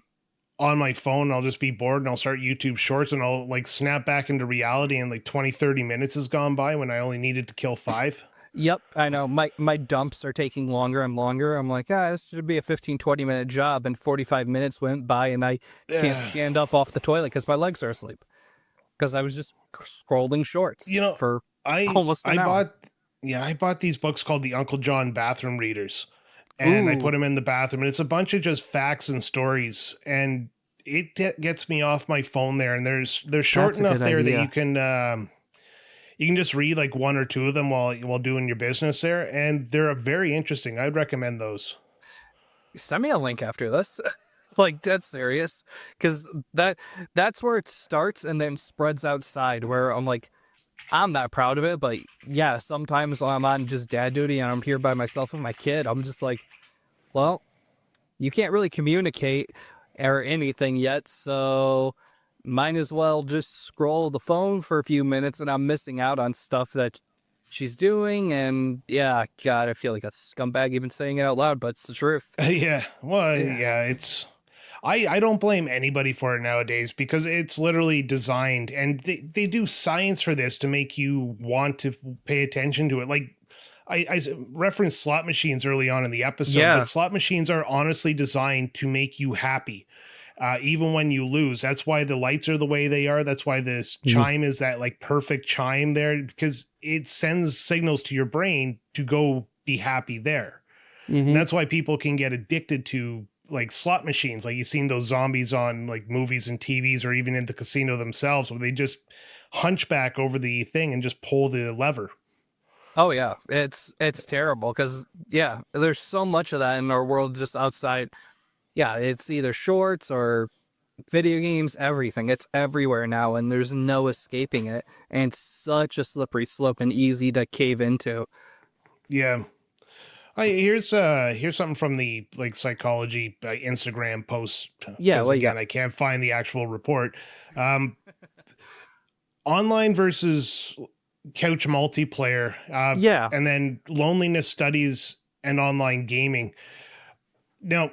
on my phone, I'll just be bored and I'll start YouTube shorts and I'll like snap back into reality and like 20-30 minutes has gone by when I only needed to kill five. Yep, I know. My dumps are taking longer and longer. I'm like, this should be a 15-20 minute job, and 45 minutes went by and I can't Uh, stand up off the toilet because my legs are asleep. Because I was just scrolling shorts you know, for I almost I an hour. bought I bought these books called the Uncle John Bathroom Readers, and I put Ooh, them in the bathroom, and it's a bunch of just facts and stories, and gets me off my phone there. And they're short that's a enough good there that idea. you can just read like one or two of them while doing your business there, and they're very interesting. I'd recommend those. Send me a link after this. Like, dead serious. Because that's where it starts and then spreads outside, where I'm like, I'm not proud of it, but yeah, sometimes when I'm on just dad duty and I'm here by myself with my kid, I'm just like, well, you can't really communicate or anything yet, so might as well just scroll the phone for a few minutes, and I'm missing out on stuff that she's doing. And yeah, God, I feel like a scumbag even saying it out loud, but it's the truth. Yeah, well, Yeah. yeah, it's I don't blame anybody for it nowadays because it's literally designed and they do science for this to make you want to pay attention to it. Like I referenced slot machines early on in the episode, but Yeah. slot machines are honestly designed to make you happy. Even when you lose, that's why the lights are the way they are. That's why this chime is that like perfect chime there because it sends signals to your brain to go be happy there. And Mm-hmm. that's why people can get addicted to like slot machines. Like you've seen those zombies on like movies and TVs or even in the casino themselves where they just hunchback over the thing and just pull the lever. Oh yeah, it's terrible because yeah, there's so much of that in our world just outside. Yeah, it's either shorts or video games, everything. It's everywhere now, and there's no escaping it. And it's such a slippery slope and easy to cave into. Yeah. Here's something from the like psychology Instagram post Yeah, because what you again got? I can't find the actual report. Um, online versus couch multiplayer, Yeah, and then loneliness studies and online gaming. Now,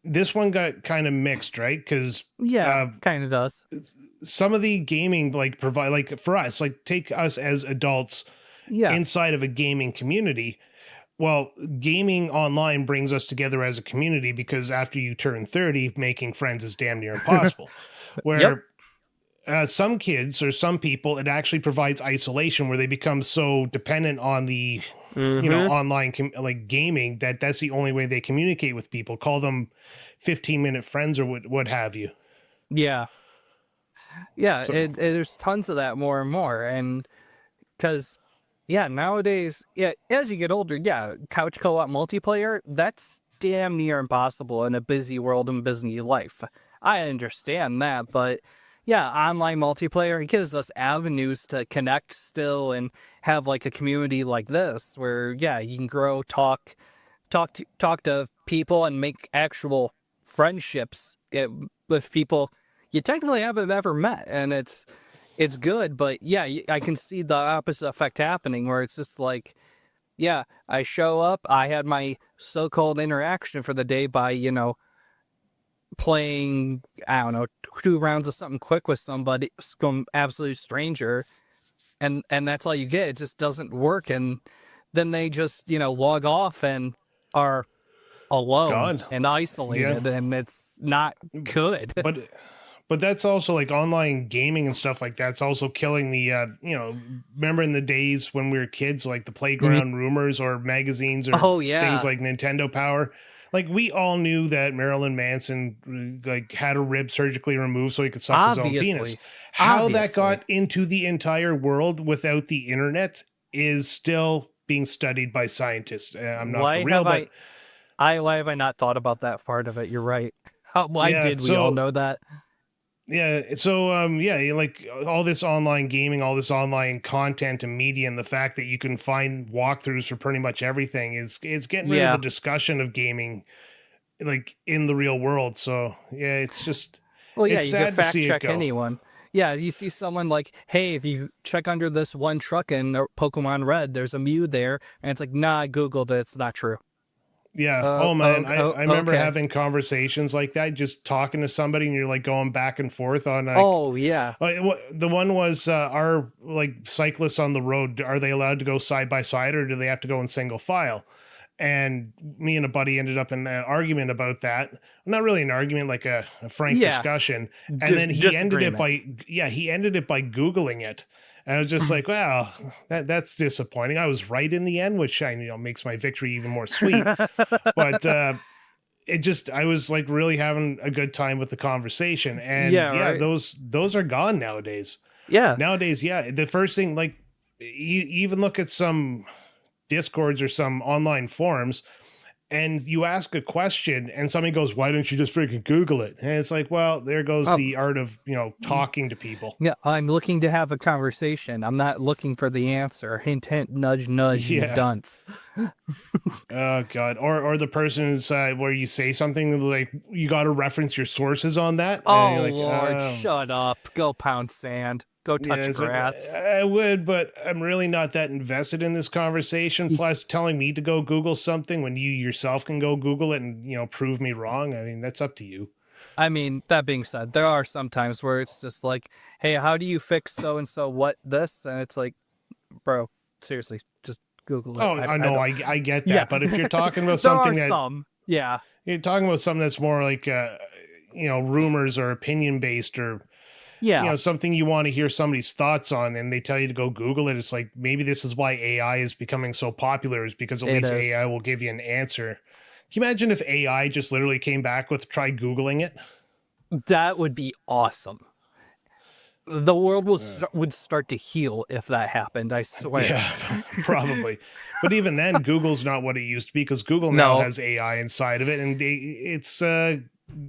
this one got kind of mixed, right? Because yeah, kind of does. some of the gaming like provide like for us, like take us as adults Yeah. inside of a gaming community. Well, gaming online brings us together as a community because after you turn 30, making friends is damn near impossible. Yep. Where some kids or some people, it actually provides isolation where they become so dependent on the Mm-hmm. online like gaming that's the only way they communicate with people. Call them 15-minute friends or what have you. Yeah. Yeah, So there's tons of that more and more. And because, yeah, nowadays, yeah, as you get older, yeah, couch co-op multiplayer, that's damn near impossible in a busy world and busy life. I understand that, but yeah, online multiplayer, it gives us avenues to connect still and have like a community like this where, yeah, you can grow, talk to people and make actual friendships with people you technically haven't ever met, and it's good. But yeah, I can see the opposite effect happening where it's just like, yeah, I show up, I had my so-called interaction for the day by, playing, I don't know, 2 rounds of something quick with somebody, some absolute stranger, and that's all you get. It just doesn't work, and then they just, log off and are alone God, and yeah, isolated, and it's not good. but that's also like online gaming and stuff like that's also killing the remember in the days when we were kids, like the Mhm. playground rumors or magazines or Oh things yeah, like Nintendo Power. Like we all knew that Marilyn Manson like had a rib surgically removed so he could suck his own penis. obviously, How that obviously. got into the entire world without the internet is still being studied by scientists. I'm not for Why real, have but why have I not thought about that part of it? You're right. Why yeah. did we all So know that? yeah, so like all this online gaming, all this online content and media, and the fact that you can find walkthroughs for pretty much everything is getting rid of the Yeah. discussion of gaming like in the real world. So yeah, Well, yeah, it's you can sad to fact see it check go. anyone. Yeah, you see someone like, hey, if you check under this one truck in Pokemon Red, there's a Mew there, and it's like, nah, I googled it, it's not true. Yeah. Oh man, Oh, I remember okay. having conversations like that, just talking to somebody, and you're like going back and forth on like Oh yeah. the one was are like cyclists on the road, are they allowed to go side by side or do they have to go in single file? And me and a buddy ended up in an argument about that. Not really an argument, like a frank Yeah. discussion. And then he ended it Disagreement. by he ended it by Googling it. And I was just like, well, that's disappointing. I was right in the end, which makes my victory even more sweet. But it just I was like really having a good time with the conversation. And Yeah, yeah, right. those are gone nowadays. Yeah. Nowadays, yeah, the first thing, like you even look at some discords or some online forums and you ask a question and somebody goes, why don't you just freaking Google it? And it's like, well, there goes Oh, the art of talking to people. yeah, I'm looking to have a conversation. I'm not looking for the answer. Hint, hint, nudge, nudge, you Yeah. dunce. Oh god. Or the person inside where you say something like you got to reference your sources on that and Oh, you're like, Lord, oh. shut up. Go pound sand. Go Yeah, touch it's like grass. I would, but I'm really not that invested in this conversation. Plus, telling me to go Google something when you yourself can go Google it and prove me wrong. I mean, that's up to you. I mean, that being said, there are some times where it's just like, hey, how do you fix so and so what this? And it's like, bro, seriously, just Google it. Oh, I I know, don't. I get Yeah, that, but if you're talking about there are something that some. Yeah, you're talking about something that's more like rumors or opinion based or yeah, something you want to hear somebody's thoughts on and they tell you to go Google it, it's like maybe this is why AI is becoming so popular, is because at it least is. AI will give you an answer. Can you imagine if AI just literally came back with try Googling it? That would be awesome. The world would start to heal if that happened. I swear. Yeah, probably. But even then, Google's not what it used to be because Google now No, has AI inside of it, and it's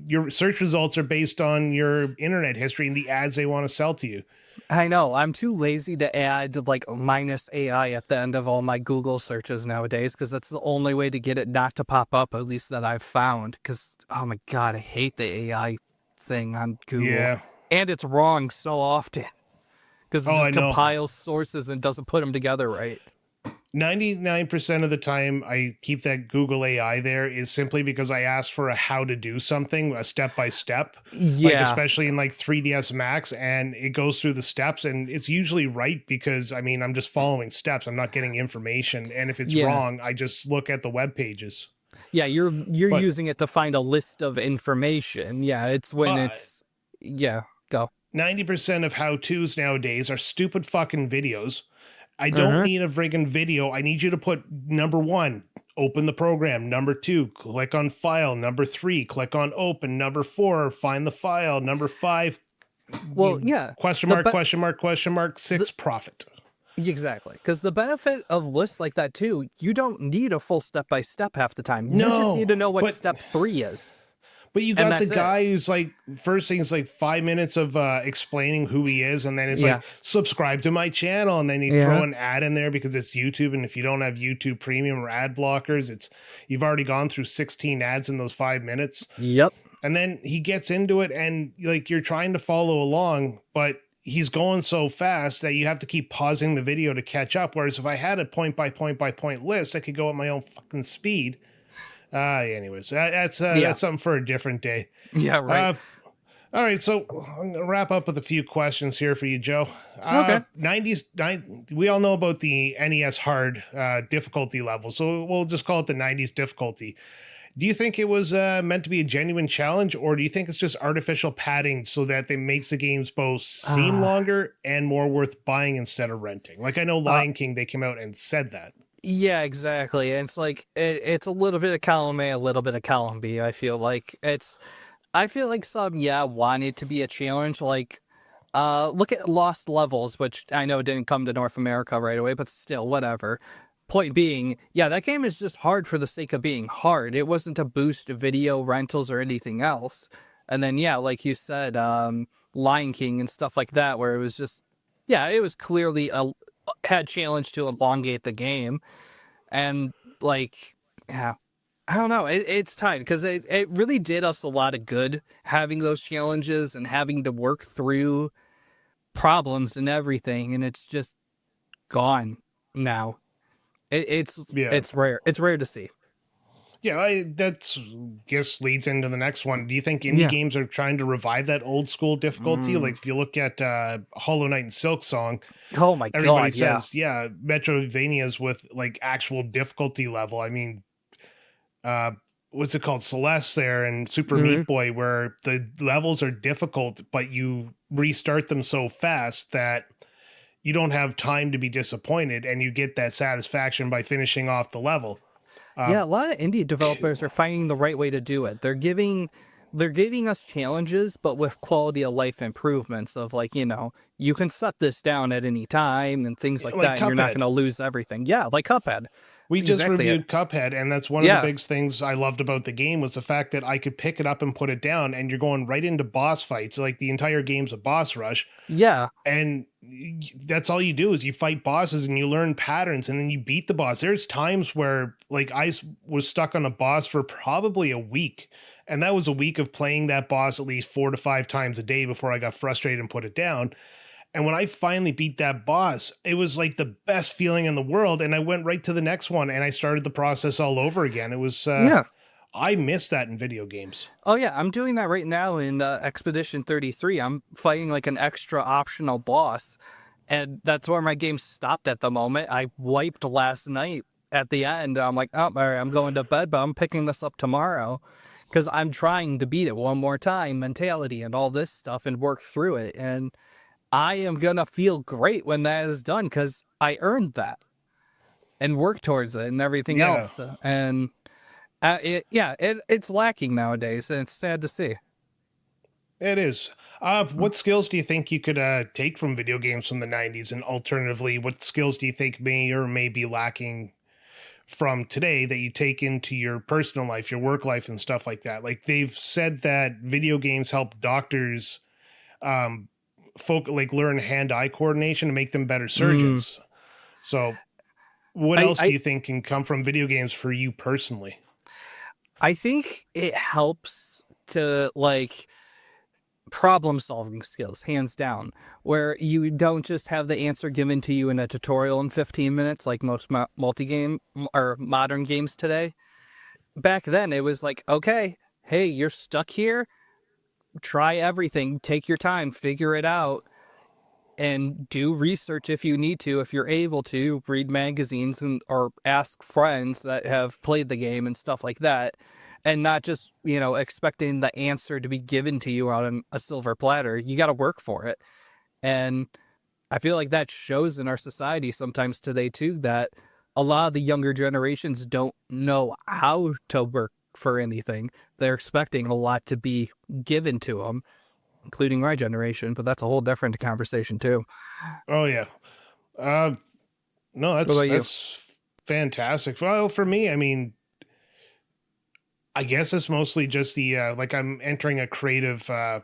your search results are based on your internet history and the ads they want to sell to you. I know. I'm too lazy to add like minus AI at the end of all my Google searches nowadays because that's the only way to get it not to pop up, at least that I've found. Because, oh my God, I hate the AI thing on Google. Yeah. And it's wrong so often because it Oh, just I know. compiles sources and doesn't put them together right. 99% of the time I keep that Google AI there is simply because I asked for a how to do something, a step by step, like Yeah. especially in like 3ds Max, and it goes through the steps and it's usually right because I mean I'm just following steps, I'm not getting information, and if it's Yeah. wrong I just look at the web pages. Yeah. You're But using it to find a list of information. Yeah. It's when uh, it's, yeah, go. 90% of how to's nowadays are stupid fucking videos. I don't Uh-huh. need a friggin' video. I need you to put number 1, open the program. Number 2, click on file. Number 3, click on open. Number 4, find the file. Number 5, Well, yeah, Question the mark, be- question mark, question mark, the 6 profit. exactly, because the benefit of lists like that too, you don't need a full step by step half the time. You just need No, to know what but step 3 is, you and got the that's it. guy who's like, first thing is like 5 minutes of explaining who he is, and then it's Yeah, like, subscribe to my channel, and then you throw yeah, an ad in there because it's YouTube, and if you don't have YouTube Premium or ad blockers, it's you've already gone through 16 ads in those 5 minutes. yep, And then he gets into it, and like you're trying to follow along, but he's going so fast that you have to keep pausing the video to catch up. Whereas if I had a point by point by point list, I could go at my own fucking speed. Anyways, yeah, that's something for a different day. yeah, right. Uh, all right, so I'm gonna wrap up with a few questions here for you, Joe. Okay. 90s, we all know about the NES hard difficulty level, so we'll just call it the 90s difficulty. Do you think it was meant to be a genuine challenge, or do you think it's just artificial padding so that it makes the games both seem Uh, longer and more worth buying instead of renting? Like I know uh, Lion King, they came out and said that. yeah, exactly. And it's like it's a little bit of column A, a little bit of column B. I feel like I feel like some want it to be a challenge. Like look at Lost Levels, which I know didn't come to North America right away, but still, whatever. Point being, yeah, that game is just hard for the sake of being hard. It wasn't to boost video rentals or anything else. And then, yeah, like you said, Lion King and stuff like that, where it was just, yeah, it was clearly had challenge to elongate the game. And like, yeah, I don't know. It's tight because it really did us a lot of good having those challenges and having to work through problems and everything. And it's just gone now. Yeah. It's rare. It's rare to see. Yeah, that's guess leads into the next one. Do you think indie Yeah. games are trying to revive that old school difficulty? Mm. Like if you look at Hollow Knight and Silk Song, Oh my everybody god. Yeah. says, yeah, Metroidvanias with like actual difficulty level. I mean, uh, what's it called? Celeste there and Super Hmm. Meat Boy, where the levels are difficult, but you restart them so fast that you don't have time to be disappointed and you get that satisfaction by finishing off the level. Uh, Yeah. A lot of indie developers are finding the right way to do it. They're giving us challenges, but with quality of life improvements of like, you can set this down at any time and things like like that, and you're not going Cuphead. to lose everything. Yeah. Like Cuphead. We That's just exactly it. reviewed Cuphead, and that's one of the Yeah. big things I loved about the game was the fact that I could pick it up and put it down, and you're going right into boss fights. Like the entire game's a boss rush, Yeah. and that's all you do is you fight bosses and you learn patterns, and then you beat the boss. There's times where like was stuck on a boss for probably a week, and that was a week of playing that boss at least 4 to 5 times a day before I got frustrated and put it down. And when I finally beat that boss, it was like the best feeling in the world. And I went right to the next one and I started the process all over again. It was, Yeah. I miss that in video games. Oh yeah, I'm doing that right now in Expedition 33. I'm fighting like an extra optional boss, and that's where my game stopped at the moment. I wiped last night at the end. I'm like, oh, all right, I'm going to bed, but I'm picking this up tomorrow because I'm trying to beat it one more time, mentality and all this stuff, and work through it. And I am gonna feel great when that is done because I earned that and worked towards it and everything Yeah, else. And it's lacking nowadays, and it's sad to see. it is. What skills do you think you could take from video games from the 90s? And alternatively, what skills do you think may be lacking from today that you take into your personal life, your work life, and stuff like that? Like they've said that video games help doctors um, like learn hand-eye coordination to make them better Mm. surgeons. So what I, else do I you think can come from video games for you personally? I think it helps to like problem solving skills, hands down, where you don't just have the answer given to you in a tutorial in 15 minutes like most multi game or modern games today. Back then, it was like, okay, hey, you're stuck here. Try everything, take your time, figure it out, and do research if you need to, if you're able to, read magazines or ask friends that have played the game and stuff like that. And not just, expecting the answer to be given to you on a silver platter. You got to work for it. And I feel like that shows in our society sometimes today, too, that a lot of the younger generations don't know how to work for anything. They're expecting a lot to be given to them. including my generation, but that's a whole different conversation too. Oh yeah. Uh, no, What about you? that's fantastic. Well, for me, I mean, I guess it's mostly just the like I'm entering a creative uh,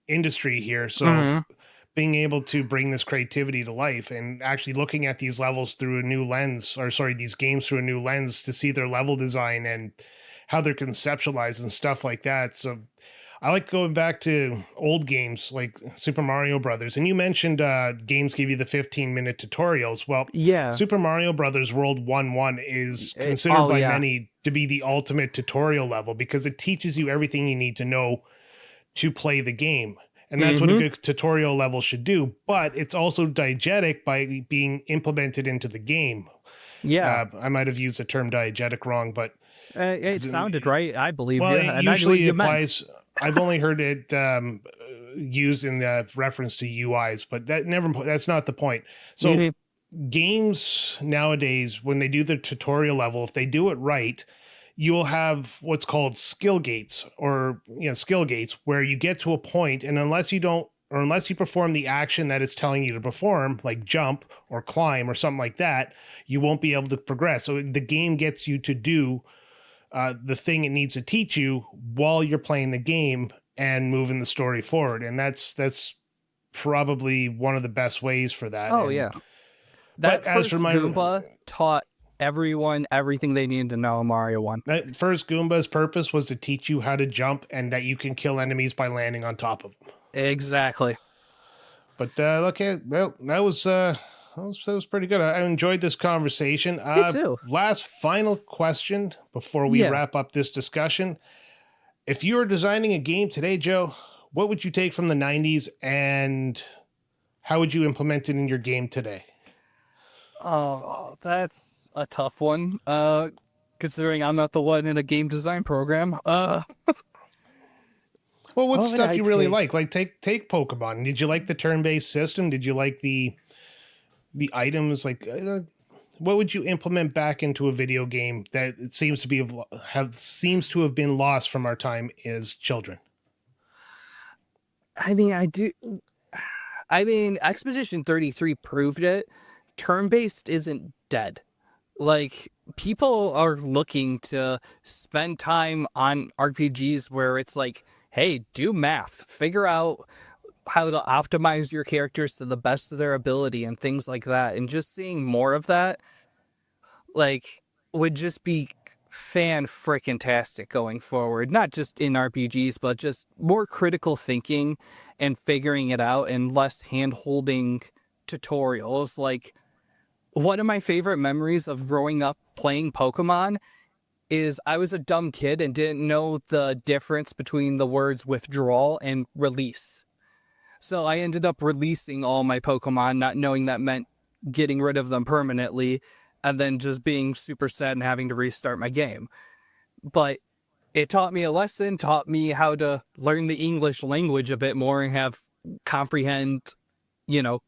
industry here, so Hmm. being able to bring this creativity to life and actually looking at these levels through a new lens, or sorry, these games through a new lens to see their level design and how they're conceptualized and stuff like that. So I like going back to old games like Super Mario Brothers. And you mentioned games give you the 15-minute tutorials. Well, Yeah. Super Mario Brothers World 1-1 is considered Oh by yeah. many to be the ultimate tutorial level because it teaches you everything you need to know to play the game. And that's what a Hmm. good tutorial level should do. But it's also diegetic by being implemented into the game. Yeah. I might have used the term diegetic wrong, but It because sounded right. I believed well, you, it and I knew what usually you meant. applies. I've only heard it used in the reference to UIs, but that never. That's not the point. So Hmm. games nowadays, when they do the tutorial level, if they do it right, you will have what's called skill gates, or skill gates, where you get to a point, and unless you don't, or unless you perform the action that it's telling you to perform, like jump or climb or something like that, you won't be able to progress. So the game gets you to do the thing it needs to teach you while you're playing the game and moving the story forward. And that's probably one of the best ways for that. Oh And yeah. but That as for first my Goomba taught everyone everything they needed to know in Mario 1. that first Goomba's purpose was to teach you how to jump and that you can kill enemies by landing on top of them. Exactly. But okay, well, that was pretty good. I enjoyed this conversation. Me too. Last final question before we Yeah. wrap up this discussion. If you were designing a game today, Joe, what would you take from the 90s and how would you implement it in your game today? Oh, that's a tough one. Considering I'm not the one in a game design program. Well, what's What would stuff I you really take? like? Like take Pokemon. Did you like the turn-based system? Did you like the items? Like what would you implement back into a video game that it seems to have been lost from our time as children? I mean, I do. I mean, Expedition 33 proved it. Turn based isn't dead. Like, people are looking to spend time on RPGs where it's like, hey, do math, figure out how to optimize your characters to the best of their ability and things like that. And just seeing more of that, like, would just be fan frickin' tastic going forward. Not just in RPGs, but just more critical thinking and figuring it out and less hand holding tutorials. Like, one of my favorite memories of growing up playing Pokemon is I was a dumb kid and didn't know the difference between the words withdrawal and release. So I ended up releasing all my Pokemon, not knowing that meant getting rid of them permanently, and then just being super sad and having to restart my game. But it taught me a lesson, taught me how to learn the English language a bit more and have comprehend,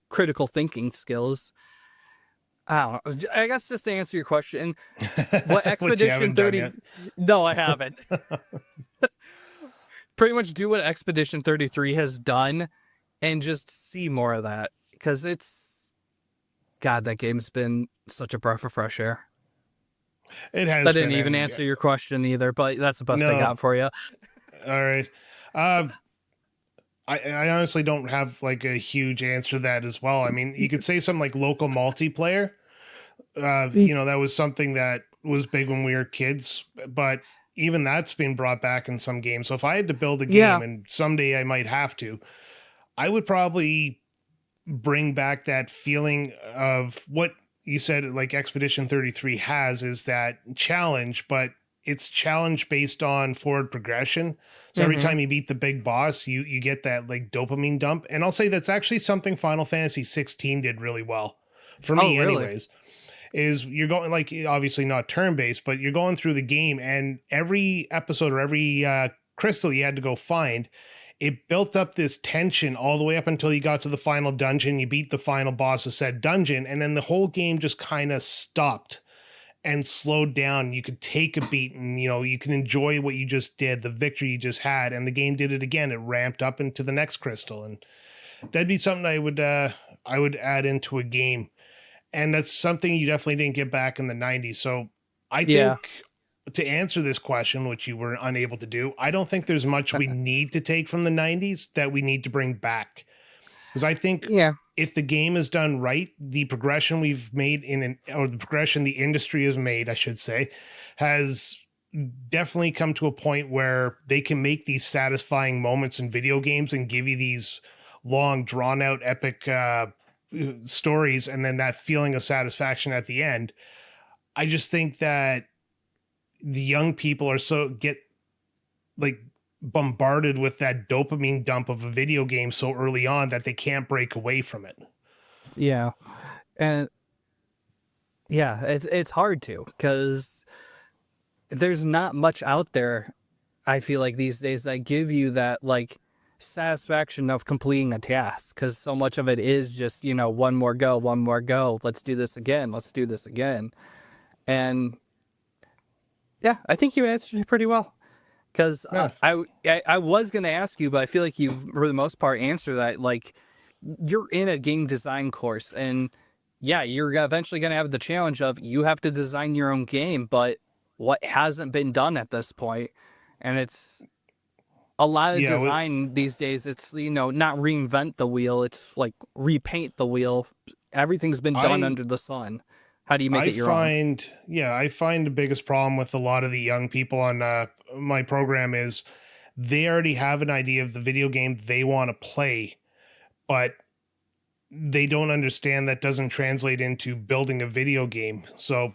critical thinking skills. I don't know. I guess just to answer your question, what Which you Expedition haven't done 30. yet. No, I haven't. Pretty much do what Expedition 33 has done and just see more of that. Because God, that game's been such a breath of fresh air. It That has didn't been, even and answer your question either, but that's the best I no, got for you. all right. Uh, I honestly don't have like a huge answer to that as well. I mean, you could say something like local multiplayer. That was something that was big when we were kids, but even that's been brought back in some games. So if I had to build a Yeah. game, and someday I might have to, I would probably bring back that feeling of what you said, like Expedition 33 has, is that challenge, but it's challenge based on forward progression. So every Mm-hmm. time you beat the big boss, you get that like dopamine dump. And I'll say that's actually something Final Fantasy 16 did really well for Oh, me really? anyways. Is you're going, like, obviously not turn based, but you're going through the game, and every episode or every crystal you had to go find, it built up this tension all the way up until you got to the final dungeon. You beat the final boss of said dungeon, and then the whole game just kind of stopped. and slowed down. You could take a beat and, you can enjoy what you just did, the victory you just had. And the game did it again. It ramped up into the next crystal. And that'd be something I would add into a game. And that's something you definitely didn't get back in the 90s. So I think to answer this question, which you were unable to do, I don't think there's much we need to take from the 90s that we need to bring back. Because I think if the game is done right, the progression we've made or the progression the industry has made, I should say, has definitely come to a point where they can make these satisfying moments in video games and give you these long, drawn out, epic stories, and then that feeling of satisfaction at the end. I just think that the young people are get bombarded with that dopamine dump of a video game so early on that they can't break away from it. Yeah. And it's hard to, because there's not much out there, I feel like, these days that give you that like satisfaction of completing a task, because so much of it is just, one more go, let's do this again. And yeah, I think you answered it pretty well. Because I was going to ask you, but I feel like you, for the most part, answer that. Like, you're in a game design course, and you're eventually going to have the challenge of you have to design your own game, but what hasn't been done at this point? And it's a lot of design these days. It's, not reinvent the wheel. It's like repaint the wheel. Everything's been done under the sun. How do you make it your own? I find the biggest problem with a lot of the young people on my program is they already have an idea of the video game they want to play, but they don't understand that doesn't translate into building a video game. So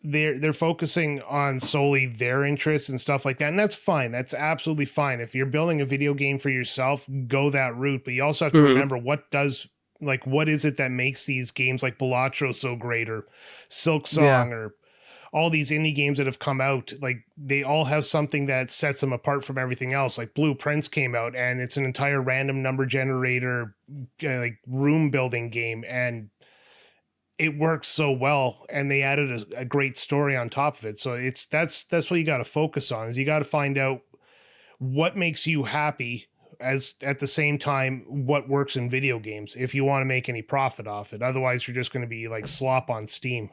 they're focusing on solely their interests and stuff like that. And that's fine. That's absolutely fine. If you're building a video game for yourself, go that route. But you also have to remember what is it that makes these games like Balatro so great, or Silk Song, or all these indie games that have come out? Like, they all have something that sets them apart from everything else. Like Blueprints came out, and it's an entire random number generator, like room building game, and it works so well. And they added a great story on top of it. So that's what you got to focus on, is you got to find out what makes you happy, as at the same time what works in video games, if you want to make any profit off it. Otherwise, you're just going to be like slop on Steam.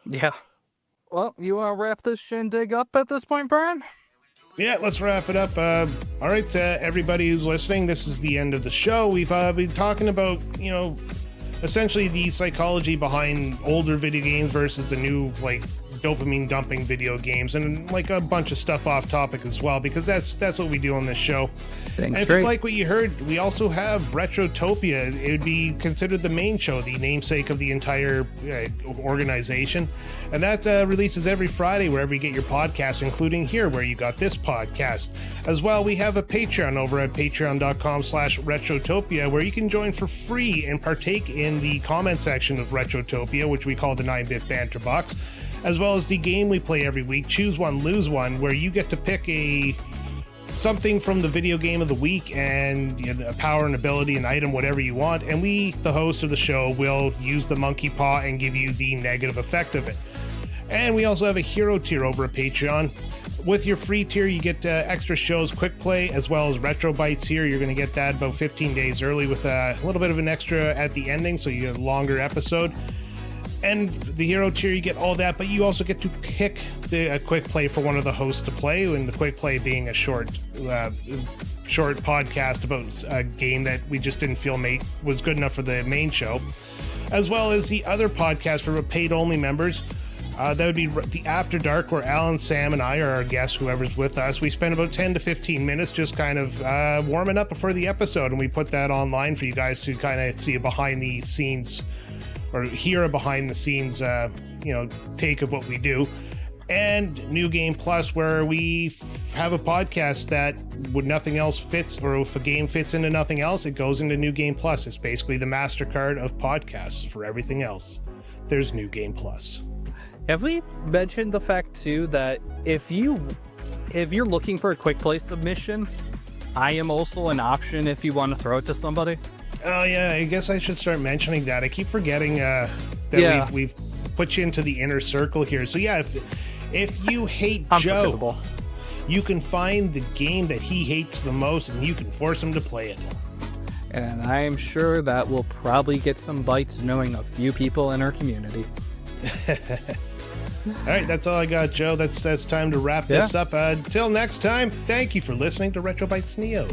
Yeah. Well, you want to wrap this shindig up at this point, Brian? Yeah, let's wrap it up. All right, everybody who's listening, this is the end of the show. We've been talking about, essentially the psychology behind older video games versus the new, like, dopamine dumping video games, and like a bunch of stuff off topic as well, because that's what we do on this show. And if you like what you heard, we also have Retrotopia. It would be considered the main show, the namesake of the entire organization, and that releases every Friday wherever you get your podcast, including here where you got this podcast. As well, we have a Patreon over at patreon.com/Retrotopia, where you can join for free and partake in the comment section of Retrotopia, which we call the 9-bit banter box, as well as the game we play every week, Choose One, Lose One, where you get to pick something from the video game of the week, and a power, an ability, an item, whatever you want. And we, the host of the show, will use the monkey paw and give you the negative effect of it. And we also have a hero tier over at Patreon. With your free tier, you get extra shows, quick play, as well as RetroBytes here. You're going to get that about 15 days early with a little bit of an extra at the ending, so you get a longer episode. And the hero tier, you get all that, but you also get to pick a quick play for one of the hosts to play, and the quick play being a short podcast about a game that we just didn't feel was good enough for the main show, as well as the other podcast for paid-only members. That would be the After Dark, where Alan, Sam, and I are our guests, whoever's with us. We spend about 10 to 15 minutes just kind of warming up before the episode, and we put that online for you guys to kind of see a behind-the-scenes, or hear a behind-the-scenes, take of what we do. And New Game Plus, where we have a podcast that when nothing else fits, or if a game fits into nothing else, it goes into New Game Plus. It's basically the MasterCard of podcasts. For everything else, there's New Game Plus. Have we mentioned the fact too that if you're looking for a quick play submission, I am also an option if you want to throw it to somebody? Oh yeah, I guess I should start mentioning that. I keep forgetting that we've put you into the inner circle here. So yeah, if you hate Joe, Unforgivable. you can find the game that he hates the most, and you can force him to play it. And I'm sure that will probably get some bites knowing a few people in our community. All right, that's all I got, Joe. That's time to wrap this up. Until next time, thank you for listening to RetroBytes Neo.